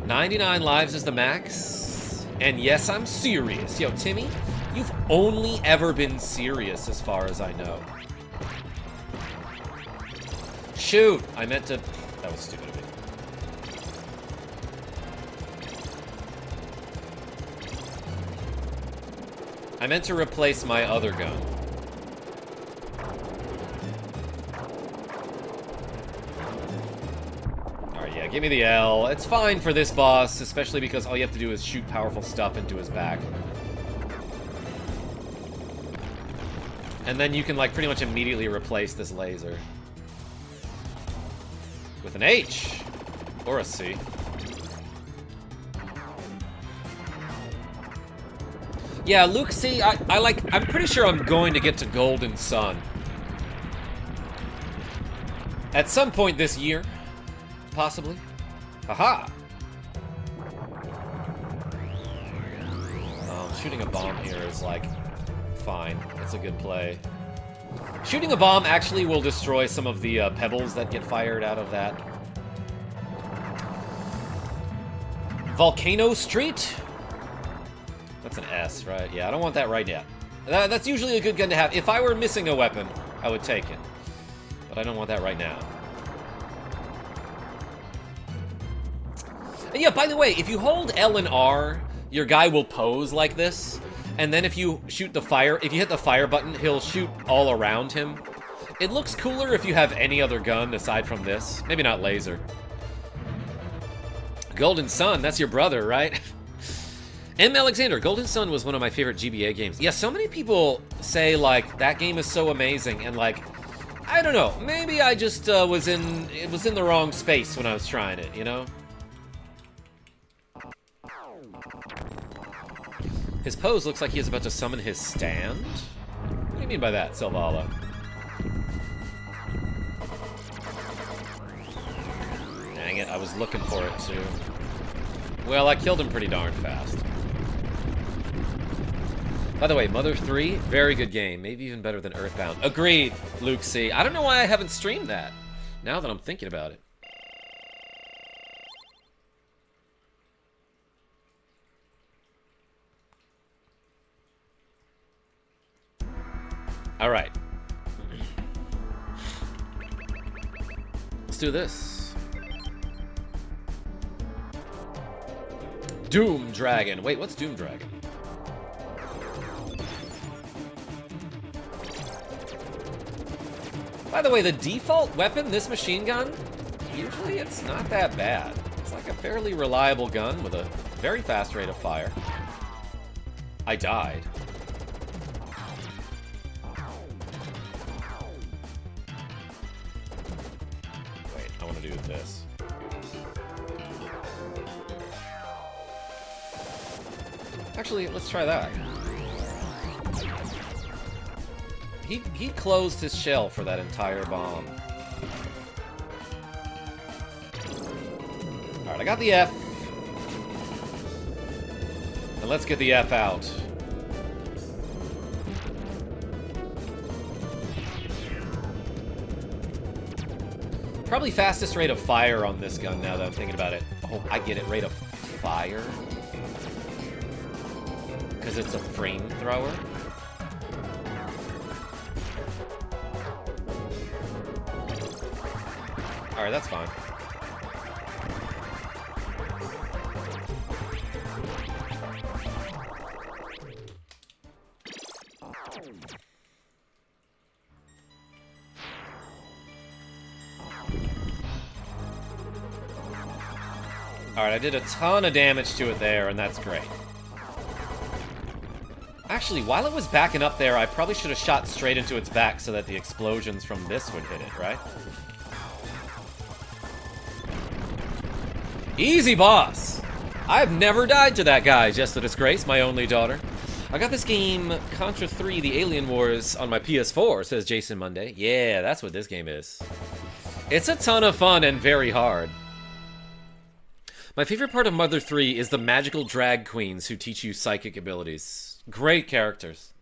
99 lives is the max. And yes, I'm serious. Yo, Timmy, you've only ever been serious as far as I know. Shoot, I meant to... That was stupid of me. I meant to replace my other gun. Alright, yeah, give me the L. It's fine for this boss, especially because all you have to do is shoot powerful stuff into his back. And then you can, like, pretty much immediately replace this laser. With an H. Or a C. Yeah, Luke, see, I'm pretty sure I'm going to get to Golden Sun. At some point this year. Possibly. Haha! Shooting a bomb here is, like, fine. It's a good play. Shooting a bomb actually will destroy some of the pebbles that get fired out of that. Volcano Street? That's an S, right? Yeah, I don't want that right yet. That's usually a good gun to have. If I were missing a weapon, I would take it. But I don't want that right now. And yeah, by the way, if you hold L and R, your guy will pose like this. And then if you shoot the fire, if you hit the fire button, he'll shoot all around him. It looks cooler if you have any other gun aside from this. Maybe not laser. Golden Sun, that's your brother, right? M. Alexander, Golden Sun was one of my favorite GBA games. Yeah, so many people say, like, that game is so amazing, and, like, I don't know, maybe I just was in the wrong space when I was trying it, you know? His pose looks like he is about to summon his stand? What do you mean by that, Silvala? Dang it, I was looking for it, too. Well, I killed him pretty darn fast. By the way, Mother 3, very good game. Maybe even better than Earthbound. Agreed, Luke C. I don't know why I haven't streamed that, now that I'm thinking about it. Alright. Let's do this. Doom Dragon. Wait, what's Doom Dragon? By the way, the default weapon, this machine gun, usually it's not that bad. It's like a fairly reliable gun with a very fast rate of fire. I died. Wait, I want to do this. Actually, let's try that. He closed his shell for that entire bomb. Alright, I got the F. And let's get the F out. Probably fastest rate of fire on this gun now that I'm thinking about it. Oh, I get it, rate of fire. Because it's a frame thrower. Alright, that's fine. Alright, I did a ton of damage to it there, and that's great. Actually, while it was backing up there, I probably should have shot straight into its back so that the explosions from this would hit it, right? Easy boss! I've never died to that guy, just a disgrace, my only daughter. I got this game, Contra III, The Alien Wars, on my PS4, says Jason Monday. Yeah, that's what this game is. It's a ton of fun and very hard. My favorite part of Mother 3 is the magical drag queens who teach you psychic abilities. Great characters.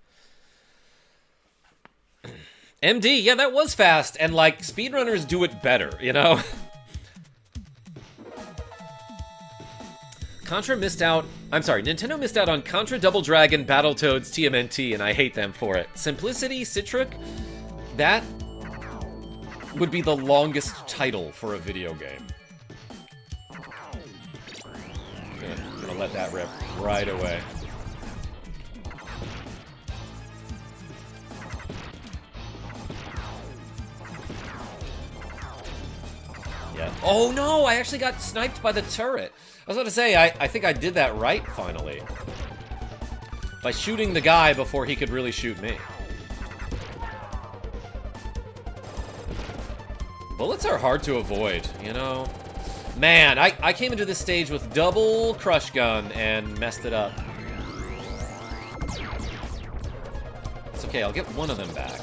MD, yeah, that was fast, and, like, speedrunners do it better, you know? Nintendo missed out on Contra Double Dragon, Battletoads, TMNT, and I hate them for it. Simplicity, Citric, that would be the longest title for a video game. I'm gonna let that rip right away. Yeah. Oh no, I actually got sniped by the turret. I was about to say, I think I did that right, finally. By shooting the guy before he could really shoot me. Bullets are hard to avoid, you know? Man, I came into this stage with double crush gun and messed it up. It's okay, I'll get one of them back.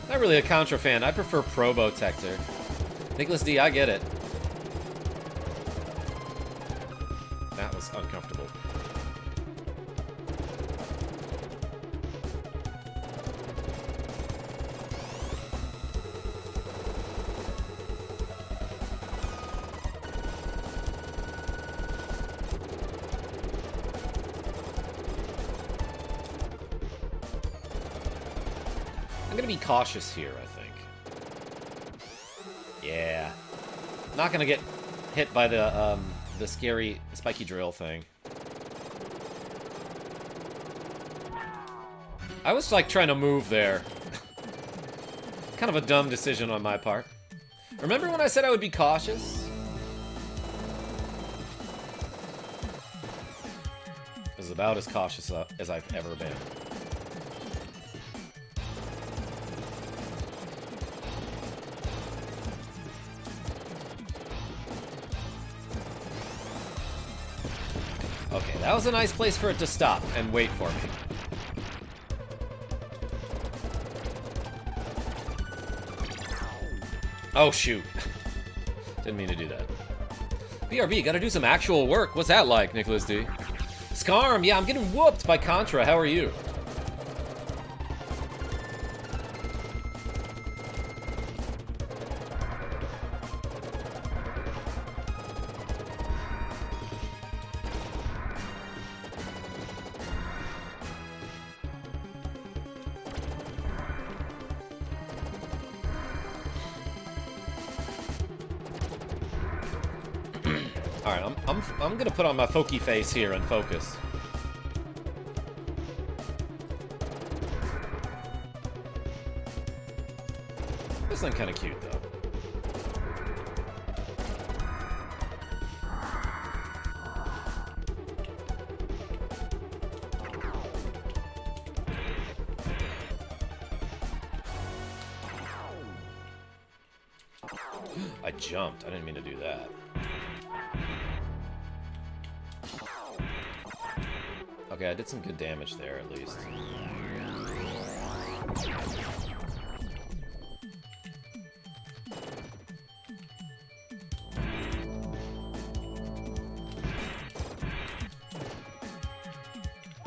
Not really a Contra fan. I prefer Probotector. Nicholas D, I get it. That was uncomfortable. I'm gonna be cautious here, I think. Yeah. Not gonna get hit by the scary spiky drill thing. I was, like, trying to move there. Kind of a dumb decision on my part. Remember when I said I would be cautious? I was about as cautious as I've ever been. Okay, that was a nice place for it to stop and wait for me. Oh, shoot. Didn't mean to do that. BRB, gotta do some actual work. What's that like, Nicholas D? Scarm, yeah, I'm getting whooped by Contra. How are you? Alright, I'm gonna put on my folky face here and focus. This thing kinda cute, though. I jumped. I didn't mean to do that. Okay, I did some good damage there, at least.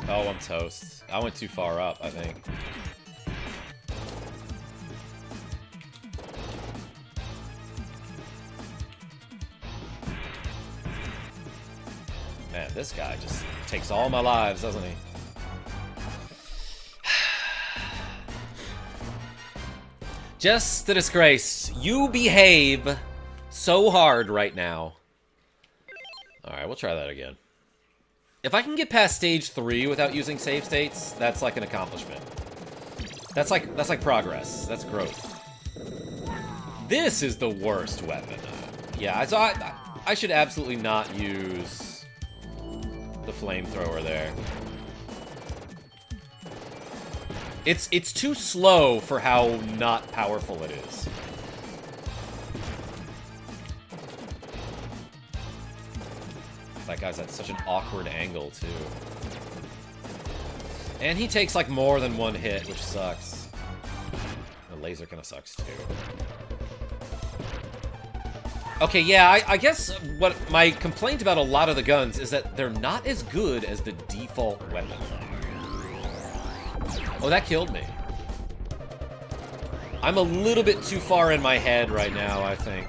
Oh, I'm toast. I went too far up, I think. Man, this guy just takes all my lives, doesn't he? Just a disgrace. You behave so hard right now. Alright, we'll try that again. If I can get past stage 3 without using save states, that's like an accomplishment. That's like progress. That's growth. This is the worst weapon. Yeah, so I should absolutely not use the flamethrower there. It's too slow for how not powerful it is. That guy's at such an awkward angle, too. And he takes, like, more than one hit, which sucks. The laser kind of sucks, too. Okay, yeah, I guess what my complaint about a lot of the guns is that they're not as good as the default weapon. Oh, that killed me. I'm a little bit too far in my head right now, I think.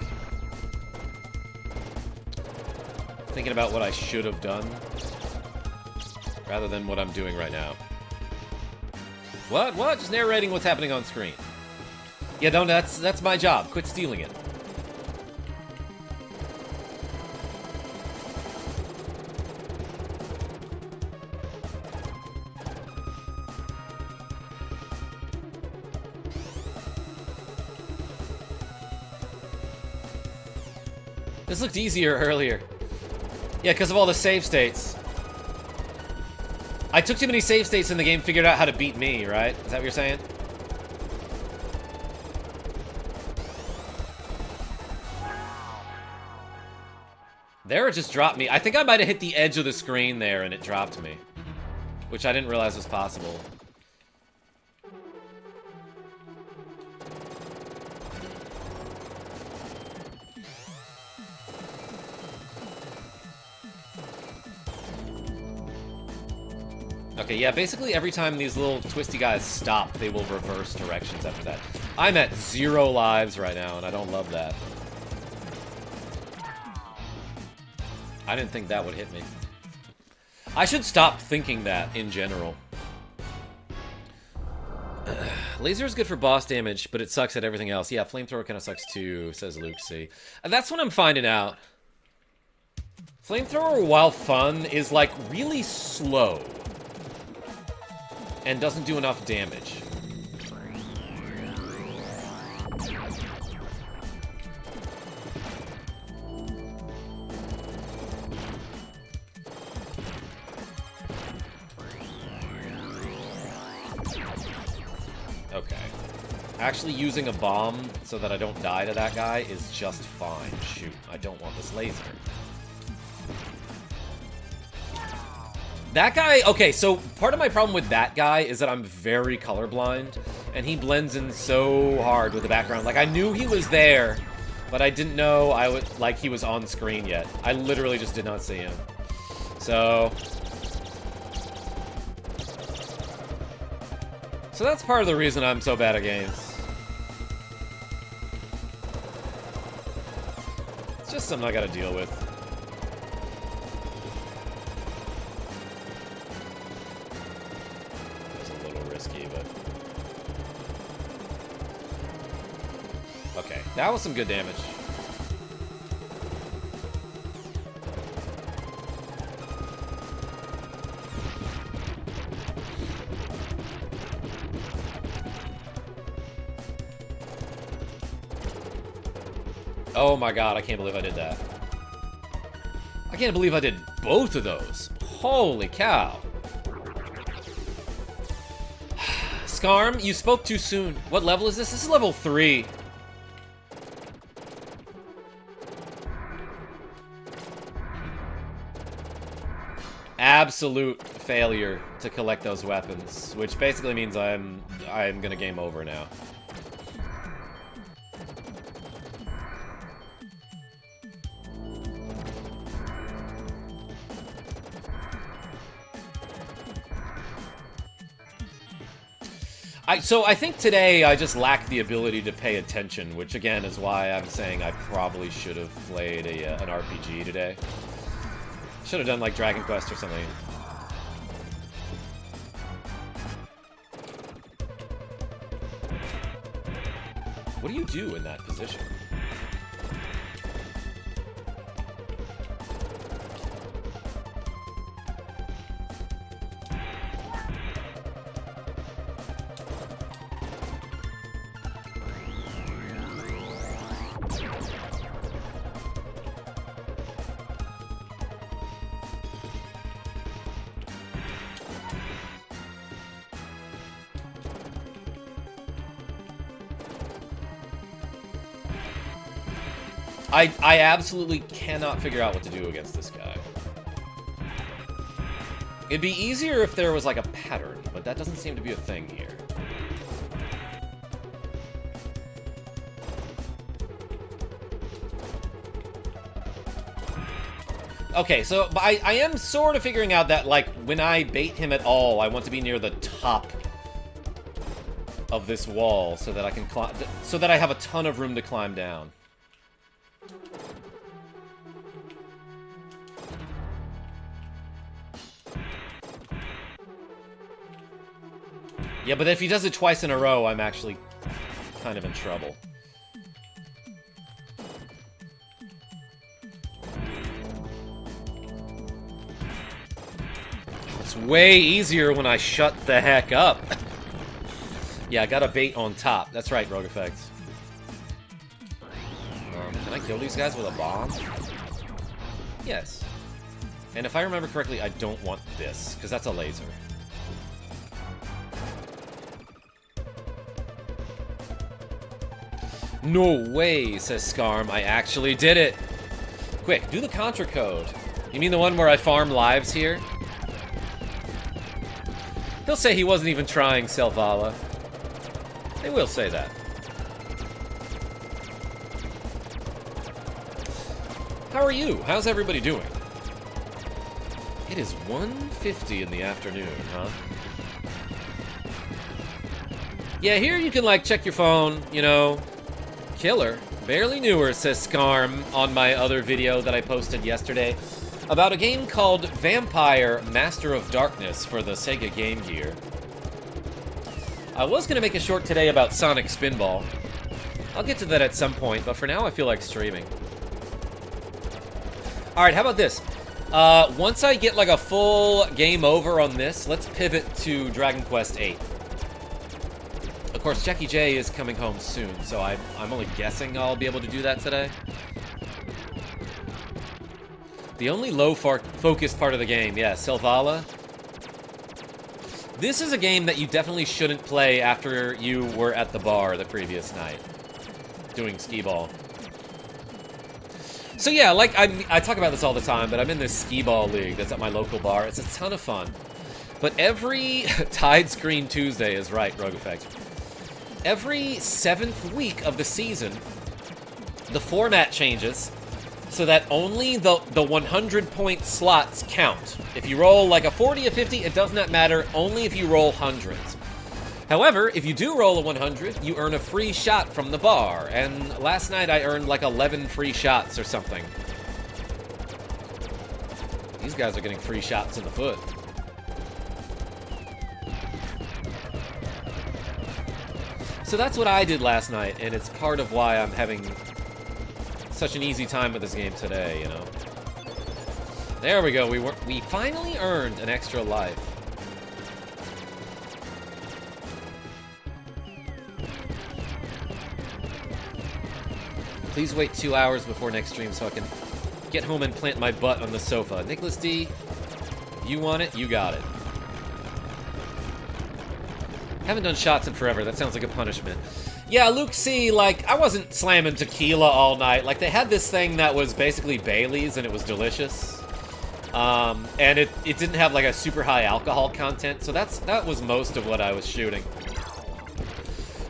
Thinking about what I should have done rather than what I'm doing right now. What? Just narrating what's happening on screen. Yeah, don't. That's my job. Quit stealing it. This looked easier earlier. Yeah, because of all the save states. I took too many save states in the game, figured out how to beat me, right? Is that what you're saying? There, it just dropped me. I think I might have hit the edge of the screen there and it dropped me. Which I didn't realize was possible. Okay, yeah, basically every time these little twisty guys stop, they will reverse directions after that. I'm at 0 lives right now, and I don't love that. I didn't think that would hit me. I should stop thinking that in general. Laser is good for boss damage, but it sucks at everything else. Yeah, flamethrower kind of sucks too, says Luke C. And that's what I'm finding out. Flamethrower, while fun, is like really slow. And doesn't do enough damage. Okay. Actually using a bomb so that I don't die to that guy is just fine. Shoot, I don't want this laser. That guy, okay, so part of my problem with that guy is that I'm very colorblind, and he blends in so hard with the background. Like, I knew he was there, but I didn't know he was on screen yet. I literally just did not see him. So that's part of the reason I'm so bad at games. It's just something I gotta deal with. Okay, that was some good damage. Oh my god, I can't believe I did that. I can't believe I did both of those. Holy cow. Scarm, you spoke too soon. What level is this? This is level 3. Absolute failure to collect those weapons, which basically means I'm gonna game over now. So I think today I just lack the ability to pay attention, which again is why I'm saying I probably should have played an RPG today. Should have done like Dragon Quest or something. What do you do in that position? I absolutely cannot figure out what to do against this guy. It'd be easier if there was like a pattern, but that doesn't seem to be a thing here. Okay, so I am sort of figuring out that, like, when I bait him at all, I want to be near the top of this wall so that I can climb, so that I have a ton of room to climb down. Yeah, but if he does it twice in a row, I'm actually kind of in trouble. It's way easier when I shut the heck up. Yeah, I got a bait on top. That's right, Rogue Effects. Can I kill these guys with a bomb? Yes. And if I remember correctly, I don't want this, because that's a laser. No way, says Scarm. I actually did it. Quick, do the Contra code. You mean the one where I farm lives here? He'll say he wasn't even trying, Selvala. They will say that. How are you? How's everybody doing? It is 1:50 in the afternoon, huh? Yeah, here you can, like, check your phone, you know. Killer. Barely newer, says Scarm on my other video that I posted yesterday about a game called Vampire Master of Darkness for the Sega Game Gear. I was going to make a short today about Sonic Spinball. I'll get to that at some point, but for now I feel like streaming. Alright, how about this? Once I get like a full game over on this, let's pivot to Dragon Quest VIII. Of course, Jackie J is coming home soon, so I'm only guessing I'll be able to do that today. The only low-focused part of the game, yeah, Selvala. This is a game that you definitely shouldn't play after you were at the bar the previous night, doing skee-ball. So yeah, like, I talk about this all the time, but I'm in this skee-ball league that's at my local bar. It's a ton of fun. But every Tide Screen Tuesday is right, Rogue Effect. Every 7th week of the season, the format changes so that only the 100-point slots count. If you roll like a 40 or 50, it does not matter, only if you roll hundreds. However, if you do roll a 100, you earn a free shot from the bar, and last night I earned like 11 free shots or something. These guys are getting free shots in the foot. So that's what I did last night, and it's part of why I'm having such an easy time with this game today, you know. There we go, we finally earned an extra life. Please wait 2 hours before next stream so I can get home and plant my butt on the sofa. Nicholas D, you want it, you got it. Haven't done shots in forever. That sounds like a punishment. Yeah, Luke C, like, I wasn't slamming tequila all night. Like, they had this thing that was basically Bailey's, and it was delicious. And it didn't have, like, a super high alcohol content, so that was most of what I was shooting.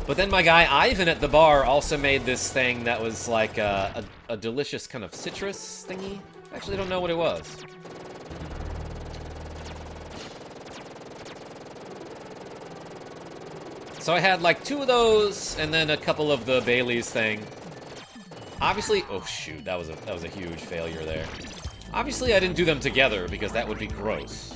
But then my guy Ivan at the bar also made this thing that was, like, a delicious kind of citrus thingy. I actually don't know what it was. So I had like 2 of those, and then a couple of the Bailey's thing. Obviously, oh shoot, that was a huge failure there. Obviously, I didn't do them together because that would be gross.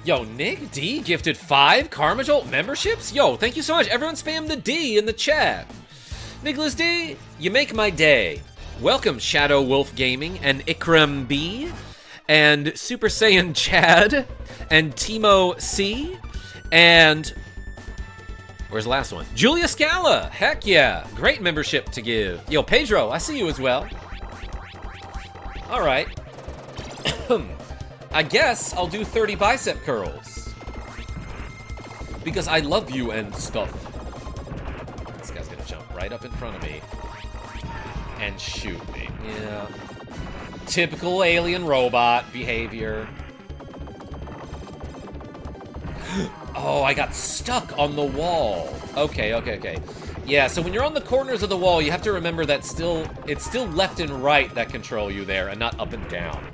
Yo, Nick D gifted 5 KarmaJolt memberships? Yo, thank you so much. Everyone spam the D in the chat. Nicholas D, you make my day. Welcome, Shadow Wolf Gaming and Ikram B and Super Saiyan Chad and Timo C and... where's the last one? Julia Scala! Heck yeah! Great membership to give. Yo, Pedro, I see you as well. Alright. I guess I'll do 30 bicep curls. Because I love you and stuff. This guy's gonna jump right up in front of me. And shoot me. Yeah. Typical alien robot behavior. Oh, I got stuck on the wall. Okay. Yeah, so when you're on the corners of the wall, you have to remember that it's still left and right that control you there, and not up and down.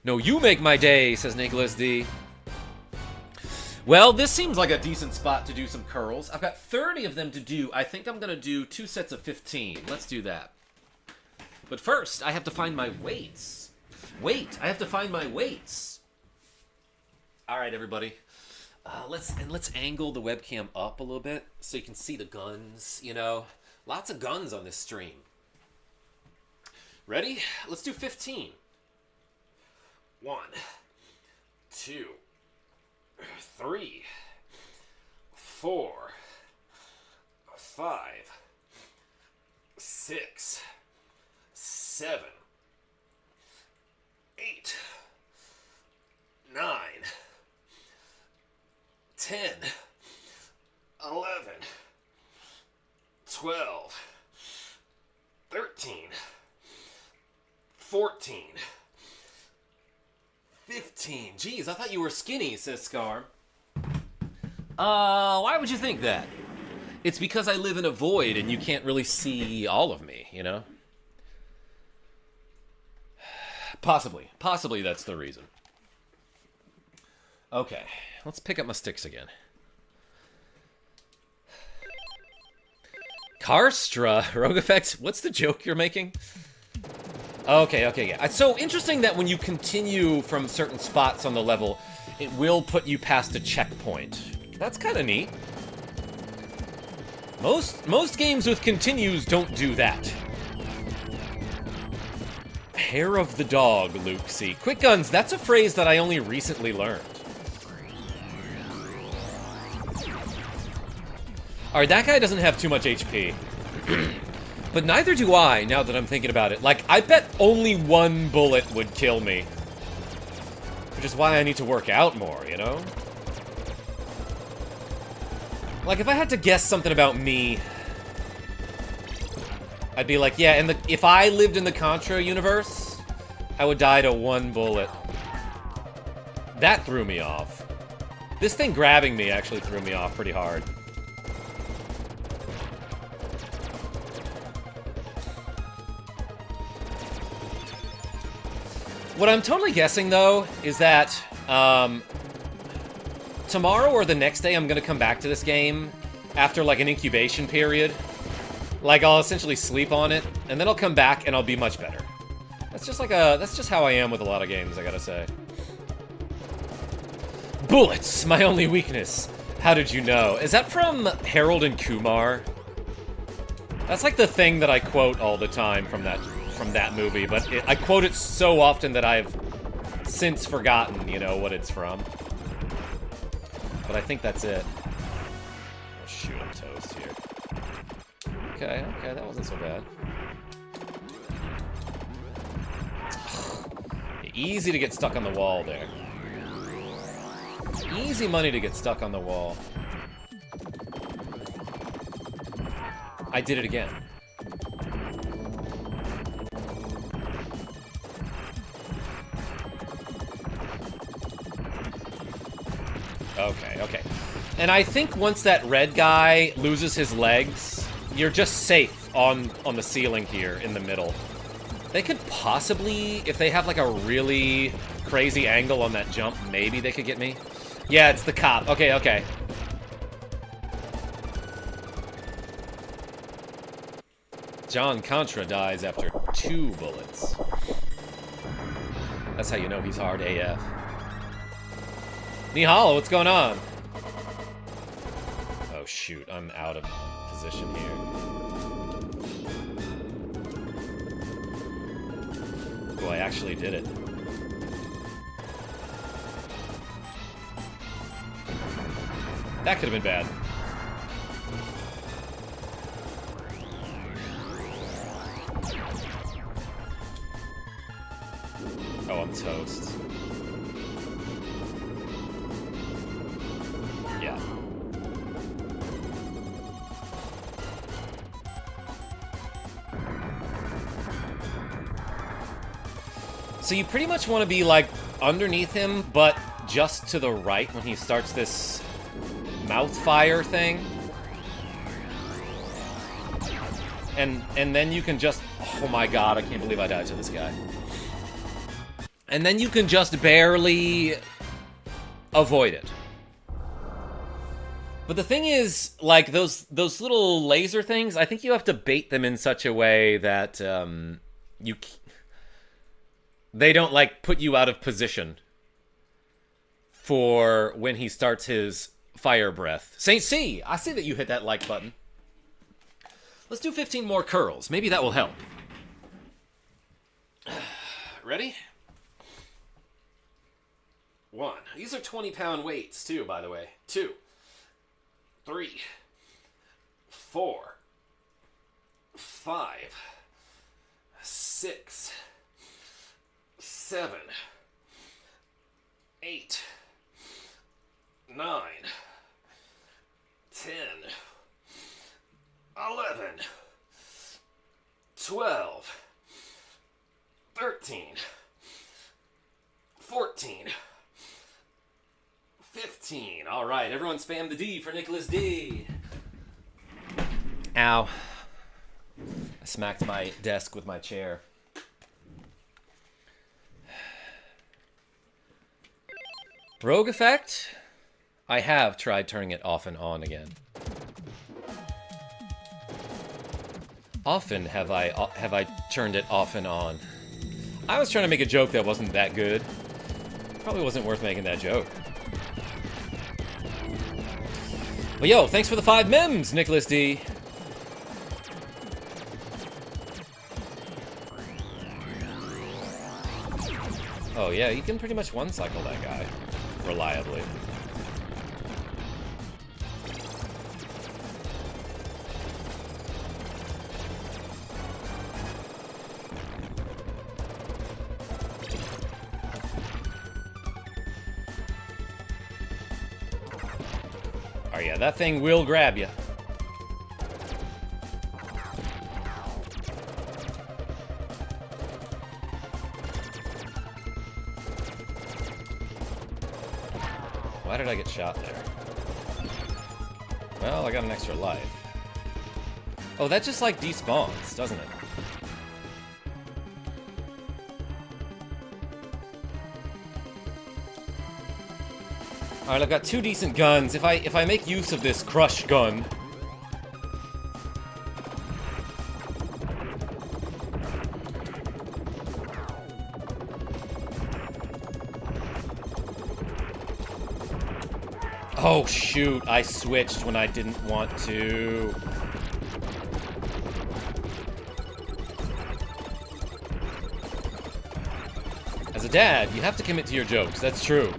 No, you make my day, says Nicholas D. Well, this seems like a decent spot to do some curls. I've got 30 of them to do. I think I'm gonna do 2 sets of 15. Let's do that. But first, I have to find my weights. Wait, I have to find my weights. All right, everybody. Let's angle the webcam up a little bit so you can see the guns, you know. Lots of guns on this stream. Ready? Let's do 15. 1, 2, 3, 4, 5, 6, 7, 8, 9, 10, 11, 12, 13, 14, 15. Jeez, I thought you were skinny, says Scar. Why would you think that? It's because I live in a void and you can't really see all of me, you know? Possibly. Possibly that's the reason. Okay, let's pick up my sticks again. Karstra, Rogue Effects, what's the joke you're making? Okay, yeah. It's so interesting that when you continue from certain spots on the level, it will put you past a checkpoint. That's kind of neat. Most games with continues don't do that. Hair of the dog, Luke C. Quick guns, that's a phrase that I only recently learned. Alright, that guy doesn't have too much HP. But neither do I, now that I'm thinking about it. Like, I bet only 1 bullet would kill me. Which is why I need to work out more, you know? Like, if I had to guess something about me, I'd be like, yeah, if I lived in the Contra universe, I would die to 1 bullet. That threw me off. This thing grabbing me actually threw me off pretty hard. What I'm totally guessing, though, is that tomorrow or the next day I'm going to come back to this game after, like, an incubation period. Like, I'll essentially sleep on it, and then I'll come back and I'll be much better. That's just how I am with a lot of games, I gotta say. Bullets, my only weakness. How did you know? Is that from Harold and Kumar? That's like the thing that I quote all the time from that movie, but I quote it so often that I've since forgotten, you know, what it's from. But I think that's it. Oh, shoot, I'm toast here. Okay, that wasn't so bad. Easy to get stuck on the wall there. Easy money to get stuck on the wall. I did it again. Okay. And I think once that red guy loses his legs, you're just safe on the ceiling here in the middle. They could possibly, if they have like a really crazy angle on that jump, maybe they could get me. Yeah, it's the cop. Okay. John Contra dies after 2 bullets. That's how you know he's hard AF. Nihalo, what's going on? Oh shoot, I'm out of position here. Oh, I actually did it. That could have been bad. Oh, I'm toast. Yeah. So you pretty much want to be, like, underneath him, but just to the right when he starts this mouth fire thing. And then you can just... Oh my god, I can't believe I died to this guy. And then you can just barely avoid it. But the thing is, like, those little laser things, I think you have to bait them in such a way that they don't, like, put you out of position for when he starts his fire breath. Saint C, I see that you hit that like button. Let's do 15 more curls. Maybe that will help. Ready? 1. These are 20-pound weights, too, by the way. 2. 3. 4. 5. 6. 7. 8. 9. 10. 11. 12. 13. 14. 15. All right, everyone spam the D for Nicholas D. Ow. I smacked my desk with my chair. Rogue effect? I have tried turning it off and on again. Often have I turned it off and on. I was trying to make a joke that wasn't that good. Probably wasn't worth making that joke. But yo, thanks for the 5 mems, Nicholas D. Oh yeah, you can pretty much one-cycle that guy reliably. Oh yeah, that thing will grab you. Why did I get shot there? Well, I got an extra life. Oh, that just like despawns, doesn't it? Alright, I've got 2 decent guns. If I make use of this crush gun. Oh shoot, I switched when I didn't want to. As a dad, you have to commit to your jokes, that's true.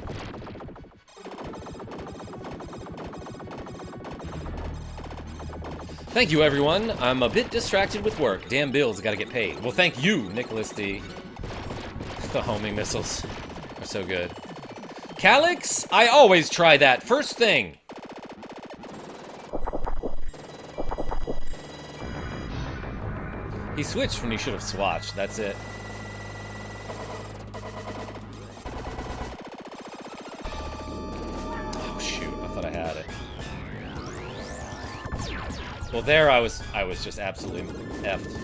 Thank you, everyone. I'm a bit distracted with work. Damn bills gotta get paid. Well, thank you, Nicholas D. The homing missiles are so good. Calyx? I always try that. First thing. He switched when he should have swatched. That's it. Oh, shoot. I thought I had it. Well, there I was just absolutely effed.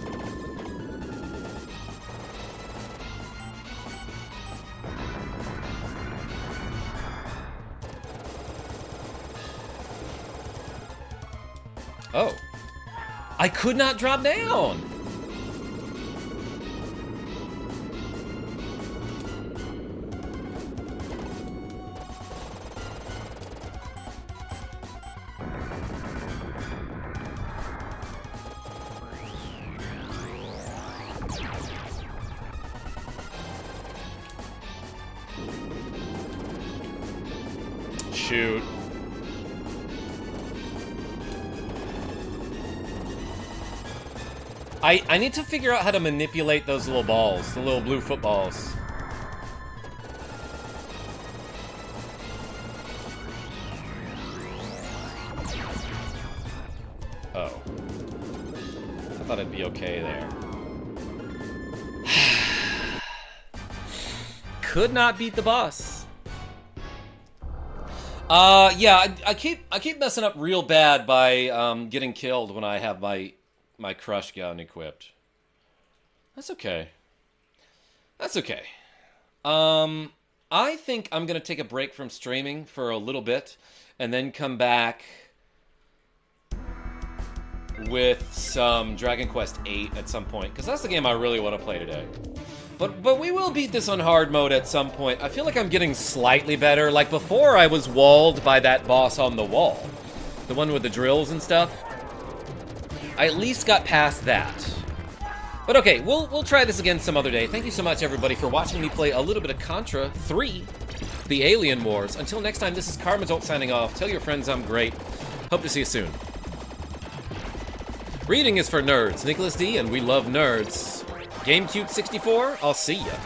Oh. I could not drop down! Shoot. I need to figure out how to manipulate those little balls, the little blue footballs. Oh. I thought it'd be okay there. Could not beat the boss. Yeah, I keep messing up real bad by getting killed when I have my crush gun equipped. That's okay. That's okay. I think I'm gonna take a break from streaming for a little bit and then come back with some Dragon Quest VIII at some point, because that's the game I really want to play today. But we will beat this on hard mode at some point. I feel like I'm getting slightly better. Like before, I was walled by that boss on the wall, the one with the drills and stuff. I at least got past that. But okay, we'll try this again some other day. Thank you so much, everybody, for watching me play a little bit of Contra III, the Alien Wars. Until next time, this is KarmaJolt signing off. Tell your friends I'm great. Hope to see you soon. Reading is for nerds. Nicholas D, and we love nerds. GameCube 64, I'll see ya.